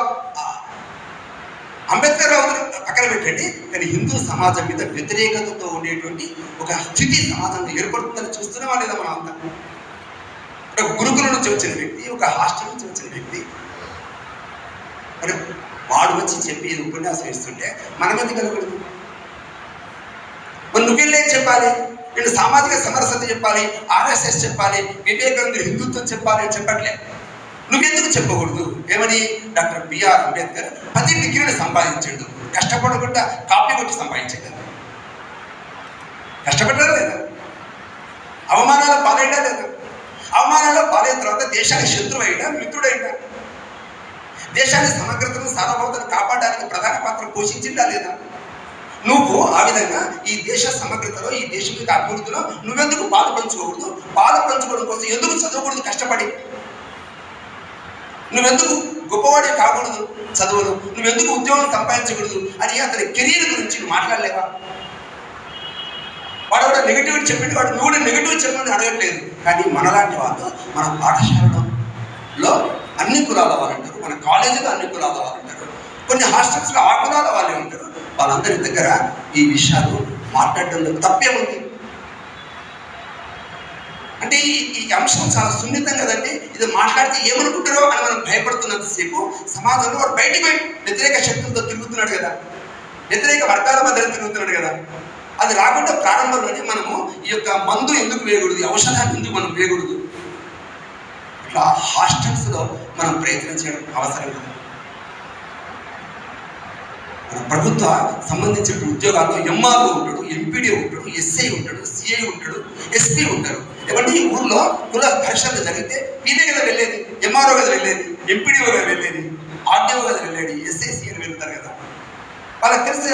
అంబేద్కర్ రావు పక్కన పెట్టండి, కానీ హిందూ సమాజం మీద వ్యతిరేకతతో ఉండేటువంటి ఒక స్థితి సమాజంలో ఏర్పడుతుందని చూస్తున్నామా లేదా? మనం అంతా ఒక గురుకుల నుంచి వచ్చిన వ్యక్తి, ఒక హాస్టల్ నుంచి వచ్చిన వ్యక్తి, మరి వాడు వచ్చి చెప్పి ఉపన్యాసం ఇస్తుంటే మనం ఎందుకు కలగకూడదు? మరి నువ్వేం చెప్పాలి? నేను సామాజిక సమరసత చెప్పాలి, RSS చెప్పాలి, వివేకానంద హిందుత్వం చెప్పాలి అని చెప్పట్లే. నువ్వెందుకు చెప్పకూడదు? ఏమని? డాక్టర్ బిఆర్ అంబేద్కర్ 10 డిగ్రీలు సంపాదించాడు, కష్టపడకుండా కాపీ కొట్టి సంపాదించాడు. కష్టపడ్డా లేదా? అవమానాలు పాలైనా లేదా? ఆ అవమానంలో పాలైన తర్వాత దేశానికి శత్రువైనా మిత్రుడైనా, దేశాన్ని సమగ్రతను సార్వభౌమతను కాపాడడానికి ప్రధాన పాత్ర పోషించిందా లేదా? నువ్వు ఆ విధంగా ఈ దేశ సమగ్రతలో, ఈ దేశం యొక్క అభివృద్ధిలో నువ్వెందుకు పాలు పంచుకోకూడదు? పాలు పంచుకోవడం కోసం ఎందుకు చదవకూడదు? కష్టపడి నువ్వెందుకు గొప్పవాడే కాకూడదు? చదువులు నువ్వెందుకు ఉద్యోగం సంపాదించకూడదు అని అతని కెరీర్ గురించి మాట్లాడలేవా? వాడు కూడా నెగిటివ్ చెప్పింది, వాడు నువ్వు నెగిటివ్ చెప్పమని అడగట్లేదు. కానీ మనలాంటి వాళ్ళు మన పాఠశాలలో అన్ని కులాల వాళ్ళు ఉంటారు, మన కాలేజీలో అన్ని కులాల వాళ్ళు ఉంటారు, కొన్ని హాస్టల్స్లో ఆ కులాల వాళ్ళే ఉంటారు. వాళ్ళందరి దగ్గర ఈ విషయాలు మాట్లాడడంలో తప్పే ఉంది. అంటే ఈ అంశం చాలా సున్నితం కదండి. ఇది మాట్లాడితే ఏమనుకుంటారో అని మనం భయపడుతున్నంతసేపు సమాజంలో వాడు బయటికి వ్యతిరేక శక్తులతో తిరుగుతున్నాడు కదా, వ్యతిరేక వర్గాల మధ్య తిరుగుతున్నాడు కదా. అది రాకుండా ప్రారంభంలోనే మనము ఈ యొక్క మందు ఎందుకు వేయకూడదు, ఔషధాన్ని ఎందుకు మనం వేయకూడదు, ఇట్లా హాస్టల్స్లో మనం ప్రయత్నం చేయడం అవసరం కదా. మన ప్రభుత్వ సంబంధించిన ఉద్యోగాల్లో ఎంఆర్ఓ ఉంటాడు, ఎంపీడీ ఉంటాడు, ఎస్ఐ ఉంటాడు, సిఐ ఉంటాడు, ఎస్పీ ఉంటారు. ఏమంటే ఈ ఊర్లో కుల ఘర్షణలు జరిగితే వీళ్ళే కదా వెళ్ళేది, ఎంఆర్ఓ కదా వెళ్ళేది, ఎంపీడీఓ కదా వెళ్ళేది, ఆర్డీఓ కదా వెళ్ళేది, ఎస్ఐ సిఐని వెళ్తారు కదా. వాళ్ళకి తెలిసే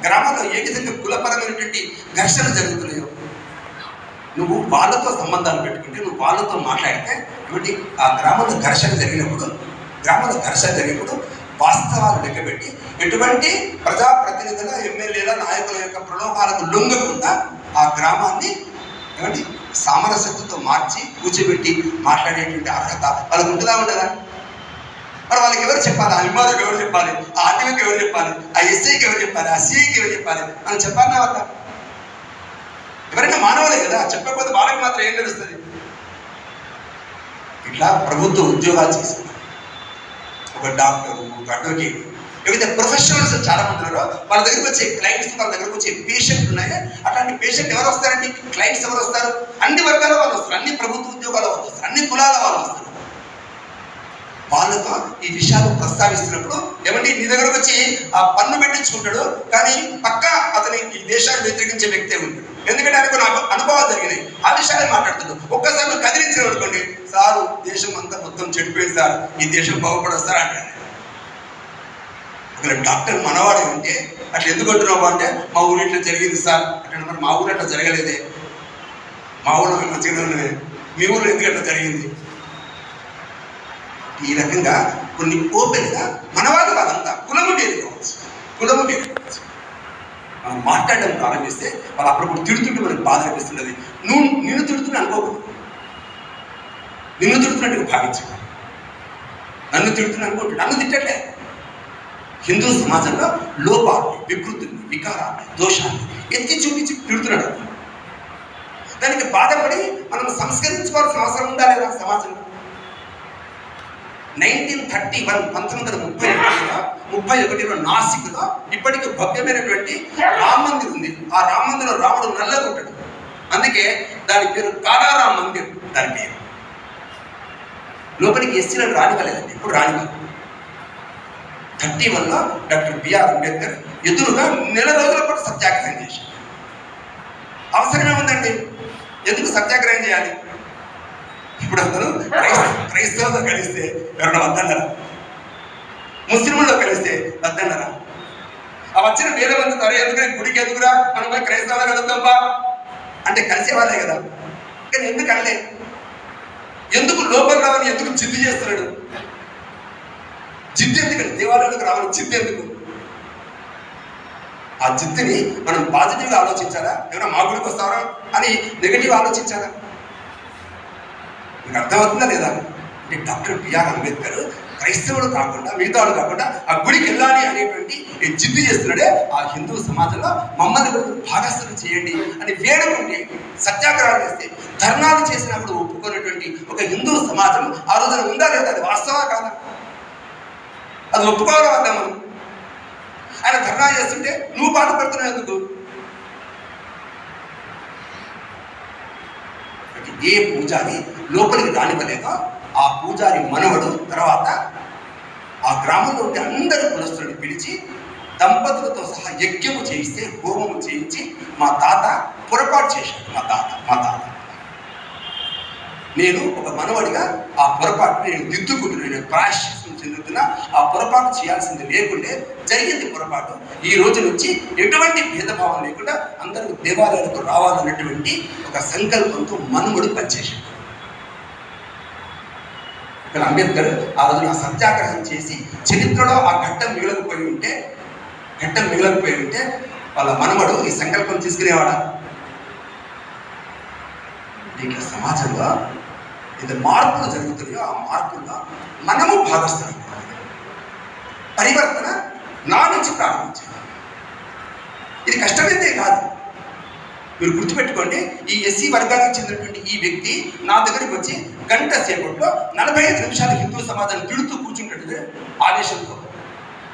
గ్రామంలో ఏ విధంగా కులపరమైనటువంటి ఘర్షణలు జరుగుతున్నాయో. నువ్వు వాళ్ళతో సంబంధాలు పెట్టుకుంటే, నువ్వు వాళ్ళతో మాట్లాడితే ఏమిటి ఆ గ్రామంలో ఘర్షణ జరిగినప్పుడు వాస్తవాలు లెక్కబెట్టి ఎటువంటి ప్రజాప్రతినిధుల, ఎమ్మెల్యేల, నాయకుల యొక్క ప్రలోభాలకు లొంగకుండా ఆ గ్రామాన్ని ఏమంటే సామరస్యతతో మార్చి కూర్చోబెట్టి మాట్లాడేటువంటి అర్హత వాళ్ళకు ఉంటుందా ఉండదా? మరి వాళ్ళకి ఎవరు చెప్పాలి? ఆ ఎంఆర్ఓకి ఎవరు చెప్పాలి? ఆ ఆర్టీఓకి ఎవరు చెప్పాలి? ఆ ఎస్ఐకి ఎవరు చెప్పాలి? ఆ సిఐకి ఎవరు చెప్పాలి? మనం చెప్పాలన్నా వద్ద? ఎవరైనా మానవులే కదా, చెప్పకపోతే వాళ్ళకి మాత్రం ఏం తెలుస్తుంది? ఇట్లా ప్రభుత్వ ఉద్యోగాలు చేసుకున్నారు ఒక డాక్టర్, ఒక అడ్వకేట్, ఏవైతే ప్రొఫెషనల్స్ చాలా మంది ఉన్నారో వాళ్ళ దగ్గరకు వచ్చే క్లయింట్స్, వాళ్ళ దగ్గరకు వచ్చే పేషెంట్లు ఉన్నాయో అట్లాంటి పేషెంట్ ఎవరు వస్తారండి? క్లయింట్స్ ఎవరు వస్తారు? అన్ని వర్గాల వాళ్ళు వస్తారు, అన్ని ప్రభుత్వ ఉద్యోగాల వాళ్ళు వస్తారు, అన్ని కులాల వాళ్ళు వస్తారు. వాళ్ళతో ఈ విషయాలు ప్రస్తావిస్తున్నప్పుడు ఏమంటే నీ దగ్గరకు వచ్చి ఆ పన్ను పెట్టించుకుంటాడు, కానీ పక్క అతని ఈ దేశాన్ని వ్యతిరేకించే వ్యక్తే ఉంటాడు. ఎందుకంటే ఆయనకు అనుభవాలు జరిగినాయి, ఆ విషయాలే మాట్లాడుతుంది. ఒక్కసారి నువ్వు కదిలించిన అనుకోండి, సారు దేశం అంతా మొత్తం చెడిపోయింది సార్, ఈ దేశం బాగుపడదు సార్ అంటాడు. ఒకవేళ డాక్టర్ మనవాడే ఉంటే అట్లా ఎందుకు అంటున్నావు అంటే, మా ఊరు ఇట్లా జరిగింది సార్ అంటే, మరి మా ఊరు అట్లా జరగలేదే, మా ఊళ్ళో మంచిగానే ఉన్నదే, మీ ఊళ్ళో ఎందుకు అట్లా జరిగింది? ఈ రకంగా కొన్ని ఓపెన్గా మనవాళ్ళు వాళ్ళంతా కులము వేరు కావచ్చు. మనం మాట్లాడడం ప్రారంభిస్తే వాళ్ళు అప్పుడప్పుడు తిడుతుంటే మనకు బాధ అనిపిస్తున్నది. నిన్ను తిడుతున్నా అనుకోకూడదు, నిన్ను తిడుతున్నట్టు భావించు. నన్ను తిడుతున్నా అనుకోండి, నన్ను తిట్టట్లే. హిందూ సమాజంలో లోపాలు, వికృతులు, వికారాలు, దోషాలు ఎత్తి చూపించి తిడుతున్నాడు. దానికి బాధపడి మనం సంస్కరించుకోవాల్సిన అవసరం ఉందా లేదా సమాజంలో? 1931 నాసిక్లో ఇప్పటికీ భవ్యమైనటువంటి రామ మందిర్ ఉంది. ఆ రామ మందిరంలో రాముడు నల్లగా ఉంటాడు, అందుకే దాని పేరు కాలారాం మందిర్. దాని పేరు లోపలికి ఎస్సీలను రానివ్వలేదండి, ఇప్పుడు రానివ్వలేదు. 31లో డాక్టర్ బిఆర్ అంబేద్కర్ ఎదురుగా నెల రోజుల పాటు సత్యాగ్రహం చేశారు. అవసరమే ఉందండి, ఎందుకు సత్యాగ్రహం చేయాలి? ఇప్పుడు అందరూ క్రైస్తవులతో కలిస్తే ఎవరైనా వద్దన్నారా? ముస్లింలో కలిస్తే వద్దన్నారా? ఆ వచ్చిన వేరే మంది తర ఎందుకు గుడికి ఎదుగురా, మనం పోయి క్రైస్తవులు కలుద్దాంపా అంటే కలిసే వాళ్ళే కదా. కానీ ఎందుకు అనలే? ఎందుకు లోపల రావాలని ఎందుకు జిద్దు చేస్తున్నాడు? జిద్దు ఎందుకండి? దేవాలయాలకు రావాలని జిద్దు ఎందుకు? ఆ జిద్దుని మనం పాజిటివ్గా ఆలోచించాలా, ఏమైనా మా గుడికి వస్తారా అని నెగిటివ్ ఆలోచించాలా? మీకు అర్థమవుతుందా లేదా? అంటే డాక్టర్ బిఆర్ అంబేద్కర్ క్రైస్తవులు కాకుండా, మిగతాడు కాకుండా ఆ గుడికి వెళ్ళాలి అనేటువంటి జిద్దు చేస్తున్నాడే ఆ హిందూ సమాజంలో మమ్మల్ని భాగస్థులు చేయండి అని వేడుకుంటే, సత్యాగ్రహాలు చేస్తే, ధర్నాలు చేసినప్పుడు ఒప్పుకునేటువంటి ఒక హిందూ సమాజం ఆ రోజున ఉందా లేదా? అది వాస్తవా కాదా? అది ఒప్పుకోవాలి వద్దా మనం? ఆయన ధర్నా చేస్తుంటే నువ్వు బాధపడుతున్నావు ఎందుకు? ఏ పూజారి లోపలికి రానివ్వలేదో ఆ పూజారి మనవడు తర్వాత ఆ గ్రామంలో ఉండే అందరి కులస్తులను పిలిచి దంపతులతో సహా యజ్ఞము చేయిస్తే, హోమము చేయించి మా తాత పొరపాటు చేశాడు. మా తాత నేను ఒక మనవడిగా ఆ పొరపాటు నేను దిద్దుకుంటున్నాను, నేను ప్రాయశ్చిత్తం చెందుతున్నా. ఆ పొరపాటు చేయాల్సింది లేకుండే జరిగింది పొరపాటు. ఈ రోజు నుంచి ఎటువంటి భేదభావం లేకుండా అందరూ దేవాలయాలకు రావాలన్నటువంటి ఒక సంకల్పంతో మనుమడు పనిచేశాడు. ఇక్కడ అంబేద్కర్ ఆ రోజున సత్యాగ్రహం చేసి చరిత్రలో ఆ ఘట్టం మిగలకపోయి ఉంటే వాళ్ళ మనమడు ఈ సంకల్పం తీసుకునేవాడా? దీంట్లో సమాజంలో ఇంత మార్పులు జరుగుతున్నాయో ఆ మార్పుల్లో మనము భాగస్థులం. పరివర్తన నా నుంచి ప్రారంభించాలి. ఇది కష్టమైతే కాదు. మీరు గుర్తుపెట్టుకోండి, ఈ ఎస్సీ వర్గానికి చెందినటువంటి ఈ వ్యక్తి నా దగ్గరికి వచ్చి గంట సేపట్లో 45 నిమిషాలు హిందూ సమాజాన్ని తిడుతూ కూర్చుంటాడు ఆవేశంతో.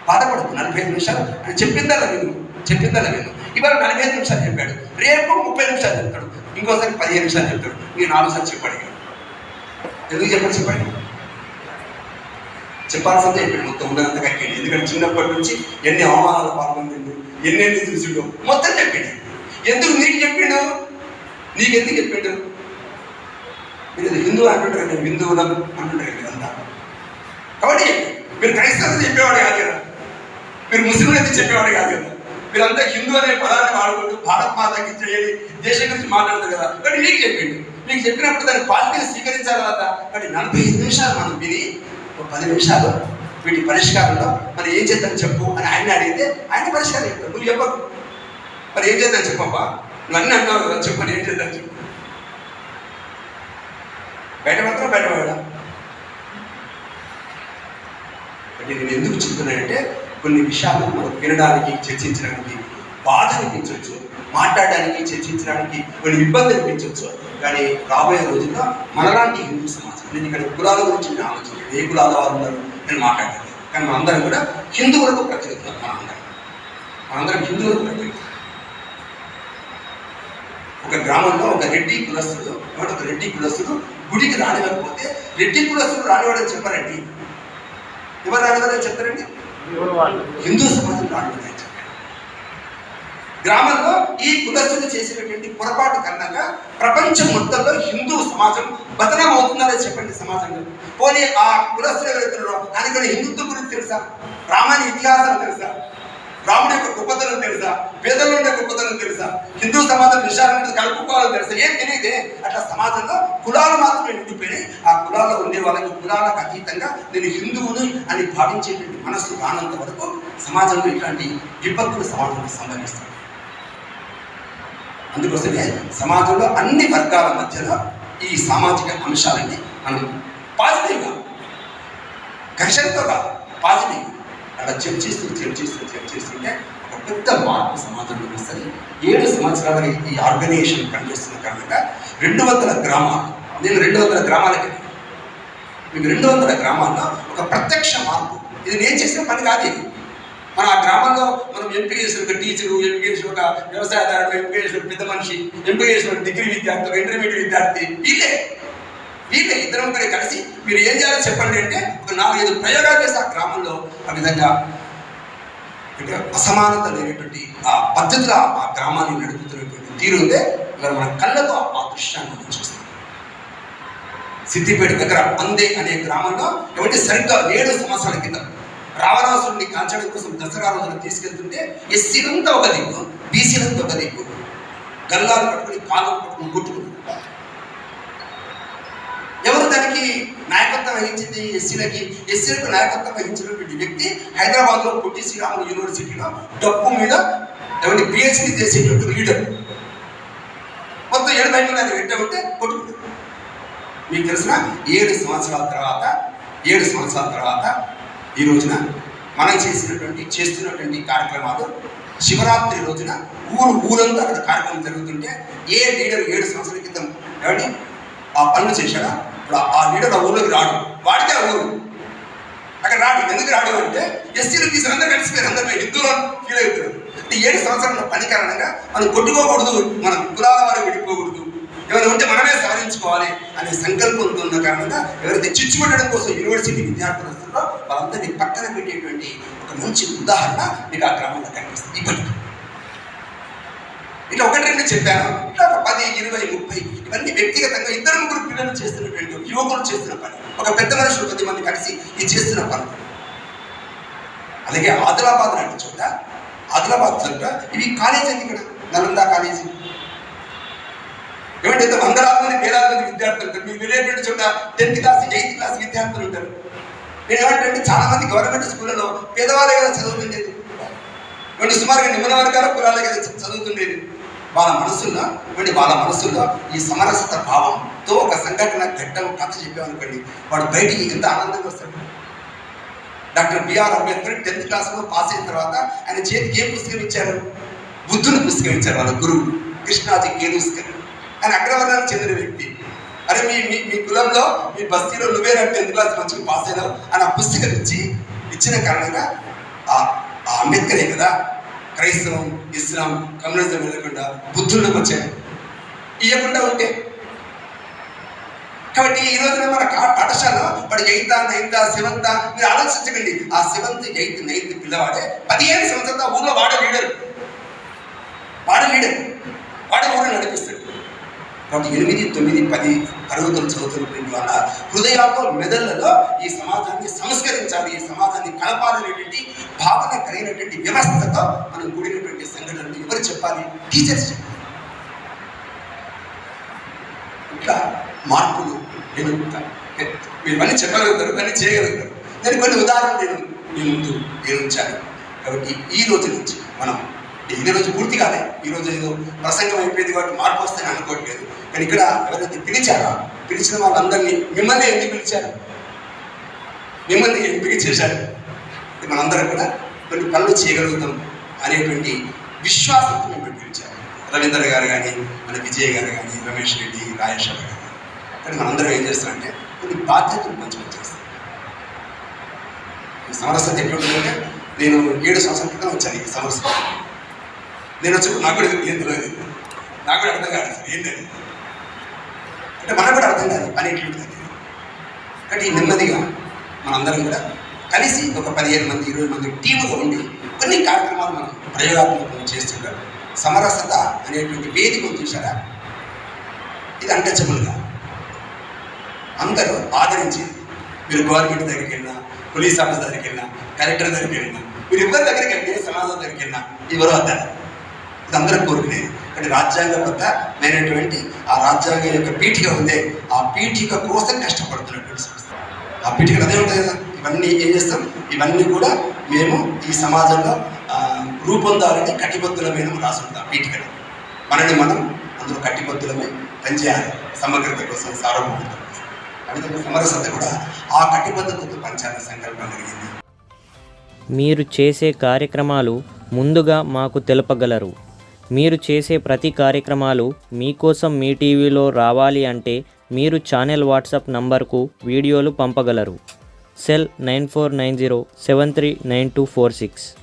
బాధపడదు. 45 నిమిషాలు అని చెప్పిందల్లా విను. ఇవాళ 45 నిమిషాలు చెప్పాడు, రేపు 30 నిమిషాలు చెప్తాడు, ఇంకోసారి 15 నిమిషాలు చెప్తాడు, ఈ 4 సార్లు చెప్పాడు. ఎందుకు చెప్పండి? చెప్పాల్సిందే చెప్పాడు. మొత్తం ఉన్నంత కక్కండి. ఎందుకంటే చిన్నప్పటి నుంచి ఎన్ని అవమానాలు పాల్గొంటుండు, ఎన్నెన్ని చూసిండు, మొత్తం చెప్పిండు. ఎందుకు నీకు చెప్పిండు? నీకెందుకు చెప్పిండు? మీరు హిందూ అంటుంటారు, నేను హిందువులం అంటుంటారు మీరంతా. కాబట్టి మీరు క్రైస్తవులు చెప్పేవాడు కాదు కదా, మీరు ముస్లింలు అయితే చెప్పేవాడు కాదు కదా. మీరంతా హిందూ అనే పదాన్ని వాడుకుంటూ భారత్ మాతకి చేయాలి, దేశం గురించి మాట్లాడతారు కదా. కాబట్టి మీకు చెప్పిండు. మీకు చెప్పినప్పుడు దాన్ని పాజిటివ్గా స్వీకరించాలి కదా. కాబట్టి 45 నిమిషాలు మనం విని 10 నిమిషాలు వీటి పరిష్కారంలో మనం ఏం చేద్దాం చెప్పు అని ఆయన అడిగితే ఆయన పరిష్కారం చెప్తాడు. నువ్వు చెప్పకు, మరి ఏం చేద్దాం చెప్పబ్బా, నువ్వు అన్నీ అన్నావు కదా, చెప్పని ఏం చేద్దాం చెప్పు. బయటపడా. అంటే నేను ఎందుకు చెప్తున్నానంటే కొన్ని విషయాలు మనం వినడానికి, చర్చించడానికి బాధ అనిపించవచ్చు, మాట్లాడడానికి, చర్చించడానికి కొన్ని ఇబ్బంది అనిపించవచ్చు. కానీ రాబోయే రోజుల్లో మనలాంటి హిందూ సమాజం, నేను ఇక్కడ కులాల గురించి నేను ఆలోచించాను, ఏ కులాల వారు ఉన్నారు నేను మాట్లాడలేదు. కానీ మనందరం కూడా హిందువులకు ప్రతినిధులు. మనందరం హిందువులకు ప్రతినిధులు. ఒక గ్రామంలో ఒక రెడ్డి కులస్తుడు గుడికి రానివ్వకపోతే రెడ్డి కులస్తుడు రానివాడని చెప్పారండి. ఎవరు రానివారని చెప్తారండి? హిందూ సమాజం రానివారని చెప్పారు. గ్రామంలో ఈ కులస్తుడు చేసేటటువంటి పొరపాటు కన్నా ప్రపంచం మొత్తంలో హిందూ సమాజం బదనాం అవుతున్నారని చెప్పండి. సమాజంలో పోనీ ఆ కులస్తుడు ఎవరైతున్నారో ఆయనకు హిందుత్వం గురించి తెలుసా? రామాయణ ఇతిహాసం తెలుసా? రాముడి యొక్క గొప్పతనం తెలుసా? వేదంలో ఉండే గొప్పతనం తెలుసా? హిందూ సమాజం విషయాలను కలుపుకోవాలని తెలుసా? ఏం తెలియదే. అట్లా సమాజంలో కులాలు మాత్రమే నిండిపోయి ఆ కులాల్లో ఉండే వాళ్ళకి కులాలకు అతీతంగా నేను హిందువుని అని భావించేటువంటి మనస్సు రానంత వరకు సమాజంలో ఇట్లాంటి విపత్తులు సమాజంలో సంభవిస్తాయి. అందుకోసమే సమాజంలో అన్ని వర్గాల మధ్యలో ఈ సామాజిక అంశాలన్నీ మనం పాజిటివ్గా, ఘర్షణతో కాదు, పాజిటివ్ అలా చర్చిస్తుంటే ఒక పెద్ద మార్పు సమాజంలో వస్తుంది. 7 సంవత్సరాలుగా ఈ ఆర్గనైజేషన్ పనిచేస్తున్న కారణంగా 200 గ్రామాలు, నేను 200 గ్రామాలకి, మీకు 200 గ్రామాల్లో ఒక ప్రత్యక్ష మార్పు. ఇది నేను చేసిన పని కాదు. ఇది మన ఆ గ్రామంలో మనం ఎంపిక చేసిన ఒక టీచరు, ఎంపిక చేసిన ఒక వ్యవసాయదారుడు, ఎంపిక చేసిన పెద్ద మనిషి, ఎంపిక చేసిన డిగ్రీ విద్యార్థి, ఇంటర్మీడియట్ విద్యార్థి, వీళ్ళే ఇద్దరు ముగ్గురు కలిసి మీరు ఏం చేయాలో చెప్పండి అంటే ఒక 4-5 ప్రయోగాలు చేసి ఆ గ్రామంలో ఆ విధంగా అసమానత లేనటువంటి ఆ పద్ధతిలో ఆ గ్రామాన్ని నడుపుతున్నటువంటి తీరు ఉందే. ఇవాళ మన కళ్ళతో ఆ దృశ్యాన్ని మనం చూస్తాం. సిద్దిపేట దగ్గర అందే అనే గ్రామంలో ఎవరి సరిగ్గా 7 సంవత్సరాల క్రితం రావణాసురుడిని కాల్చడం కోసం దసరా రోజున తీసుకెళ్తుంటే ఎస్సీలంతా ఒక దిక్కు, బీసీలంతా ఒక దిక్కు, గల్లాలు పట్టుకుని కాలు పట్టుకుని కొట్టుకుంటారు. ఎవరు దానికి నాయకత్వం వహించింది? ఎస్సీలకు నాయకత్వం వహించినటువంటి వ్యక్తి హైదరాబాద్లో పొట్టి శ్రీరాములు యూనివర్సిటీలో డప్పు మీద ఎవరి పిహెచ్డీ చేసేటువంటి లీడర్. మొత్తం 7 బయటలు అది పెట్టబట్టే కొట్టుకుంటారు. మీకు తెలిసిన 7 సంవత్సరాల తర్వాత ఈ రోజున మనం చేస్తున్నటువంటి కార్యక్రమాలు, శివరాత్రి రోజున ఊరంతా అక్కడ కార్యక్రమం జరుగుతుంటే ఏ లీడర్ 7 సంవత్సరాల క్రితం ఏమండి ఆ పనులు చేశాడా? ఇప్పుడు ఆ లీడర్ ఆ ఊళ్ళోకి రాడు, వాడితే ఆ ఊరు అక్కడ రాడు. ఎందుకు రాడు అంటే ఎస్సీలు తీసుకుని అందరూ కలిసిపోయారు, అందరూ హిందువులు ఫీల్ అవుతున్నారు. 7 సంవత్సరాల పని కారణంగా మనం కొట్టుకోకూడదు, మనం కులాల వారు విడిపోకూడదు, ఎవరు ఉంటే మనమే సాధించుకోవాలి అనే సంకల్పంతో ఉన్న కారణంగా ఎవరైతే చిచ్చుపెట్టడం కోసం యూనివర్సిటీ విద్యార్థులు వస్తున్నారో వాళ్ళందరినీ పక్కన పెట్టేటువంటి ఒక మంచి ఉదాహరణ మీకు ఆ గ్రామంలో కనిపిస్తుంది. ఇప్పటికీ ఇట్లా 1-2 చెప్పాను. ఇట్లా ఒక 10, 20, 30 ఇవన్నీ వ్యక్తిగతంగా ఇద్దరు ముగ్గురు పిల్లలు చేస్తున్నటువంటి యువకులు చేస్తున్న పని, ఒక పెద్ద మనుషులు 10 మంది కలిసి ఇది చేస్తున్న పని. అలాగే ఆదిలాబాద్ లాంటి చోట, ఆదిలాబాద్ చోట ఇవి కాలేజీ అండి, ఇక్కడ నలంద కాలేజీ. ఏమంటే వందలాది మంది వేలాది మంది విద్యార్థులు ఉంటారు. మీకు వెళ్ళేటువంటి చోట 10th క్లాస్ 8th క్లాస్ విద్యార్థులు ఉంటారు. నేను ఏమంటే చాలా మంది గవర్నమెంట్ స్కూళ్ళలో పేదవాళ్ళే కదా చదువుతుండేది, ఇవన్నీ సుమారుగా నిమ్న వర్గాల కులాలే కదా చదువుతుండేది. వాళ్ళ మనసుల్లో ఈ సమరసత భావంతో ఒక సంఘటన ఘట్టం కథ చెప్పామనుకోండి, వాడు బయటికి ఎంత ఆనందంగా వస్తాడు. డాక్టర్ బిఆర్ అంబేద్కర్ 10th క్లాస్లో పాస్ అయిన తర్వాత ఆయన చేతికి ఏం పుస్తకం ఇచ్చారు? బుద్ధుని పుస్తకం ఇచ్చారు వాళ్ళ గురువు కృష్ణాజీ కేలూస్కర్. ఆయన అగ్రవర్ణానికి చెందిన వ్యక్తి. అరే మీ కులంలో మీ బస్తీలో నువ్వే 10th క్లాస్ మంచిగా పాస్ అయినావు అని ఆ పుస్తకం ఇచ్చిన కారణంగా ఆ అంబేద్కరే కదా క్రైస్తవం, ఇస్లాం, కమ్యూనిజం వెళ్ళకుండా బుద్ధుల్లోకి వచ్చారు. ఇవ్వకుండా ఉంటే కాబట్టి ఈ రోజున మన పాఠశాలలో వాడు 8th, 9th, 7th మీరు ఆలోచించకండి. ఆ 7th, 8th, 9th పిల్లవాడే 15 సంవత్సరాల ఊళ్ళో వాడే లీడర్, వాడే ఊరు నడిపిస్తాడు. కాబట్టి 8, 9, 10 తరగతులు చదువుతున్నటువంటి వాళ్ళ హృదయాల్లో, మెదళ్లలో ఈ సమాజాన్ని సంస్కరించాలి, ఈ సమాజాన్ని కలపాలనేటువంటి భావన కలిగినటువంటి వ్యవస్థతో మనం కూడినటువంటి సంఘటనలు ఎవరు చెప్పాలి? టీచర్స్ చెప్పాలి. ఇట్లా మార్పులు నేను మీరు ఇవన్నీ చెప్పగలుగుతారు, ఇవన్నీ చేయగలుగుతారు. నేను కొన్ని ఉదాహరణలు నేను ముందు ఉంచాను. కాబట్టి ఈ రోజు నుంచి మనం ఈ రోజు పూర్తి కాలే, ఈ రోజు ఏదో ప్రసంగం అయిపోయింది కాబట్టి మార్పు వస్తాయని అనుకోవట్లేదు. కానీ ఇక్కడ ఎవరైతే పిలిచిన వాళ్ళందరినీ మిమ్మల్ని ఎందుకు పిలిచారు? మిమ్మల్ని ఎంపిక చేశారు. మనందరం కూడా కొన్ని పనులు చేయగలుగుతాం అనేటువంటి విశ్వాసంతో మిమ్మల్ని పిలిచారు. రవీంద్ర గారు కానీ, మన విజయ్ గారు కానీ, రమేష్ రెడ్డి, రాజేశ్వర గారు కానీ. కానీ మనందరం ఏం చేస్తామంటే కొన్ని బాధ్యతలు పంచుకొని చేస్తాం. ఈ సమరసత ఎట్లుంటుందంటే, నేను 7 సంవత్సరాల క్రితం వచ్చాను ఈ సమరసత. నేను వచ్చి నాకు కూడా ఏం తెలియదు, నాకు కూడా అర్థం కాదు సార్ ఏంటది అంటే, మనకు కూడా అర్థం కాదు పని ఎట్లుంటుంది. కాబట్టి నెమ్మదిగా మనందరం కూడా కలిసి ఒక 15 మంది 20 మంది టీముగా ఉండి కొన్ని కార్యక్రమాలు మనం ప్రయోగాత్మకంగా చేస్తుంటాం. సమరసత అనేటువంటి వేదిక చూసారా, ఇది అన్టచబుల్గా అందరూ ఆదరించేది. మీరు గవర్నమెంట్ దగ్గరికి వెళ్ళినా, పోలీస్ ఆఫీస్ దగ్గరికి వెళ్ళినా, కలెక్టర్ దగ్గరికి వెళ్ళినా, మీరు ఎవరి దగ్గరికి వెళ్తే సమాజం దగ్గరికి వెళ్ళినా ఎవరు వద్దారు, ఇది అందరూ కోరుకునేది. అంటే రాజ్యాంగబద్ధమైనటువంటి ఆ రాజ్యాంగం యొక్క పీఠిక ఉందే, ఆ పీఠిక కోసం కష్టపడుతున్నటువంటి సంస్థ. ఆ పీఠిక అదే ఉంటుంది కదా. ఇవన్నీ ఏం చేస్తాం, ఇవన్నీ కూడా మేము ఈ సమాజంలో రూపొందాలని కటిబద్ధులమైన రాసుకుంటాం. పీఠికలు మనల్ని మనం అందులో కటిబద్ధులమై పనిచేయాలి, సమగ్రత కోసం, సార్వభౌమత కోసం. అదేవిధంగా సమరసత కూడా ఆ కటిబద్ధతతో పనిచేయాలని సంకల్పం కలిగింది. మీరు చేసే కార్యక్రమాలు ముందుగా మాకు తెలపగలరు. మీరు చేసే ప్రతి కార్యక్రమాలు మీకోసం మీ టీవీలో రావాలి అంటే మీరు ఛానల్ వాట్సాప్ నంబర్కు వీడియోలు పంపగలరు. సెల్ 9490739246.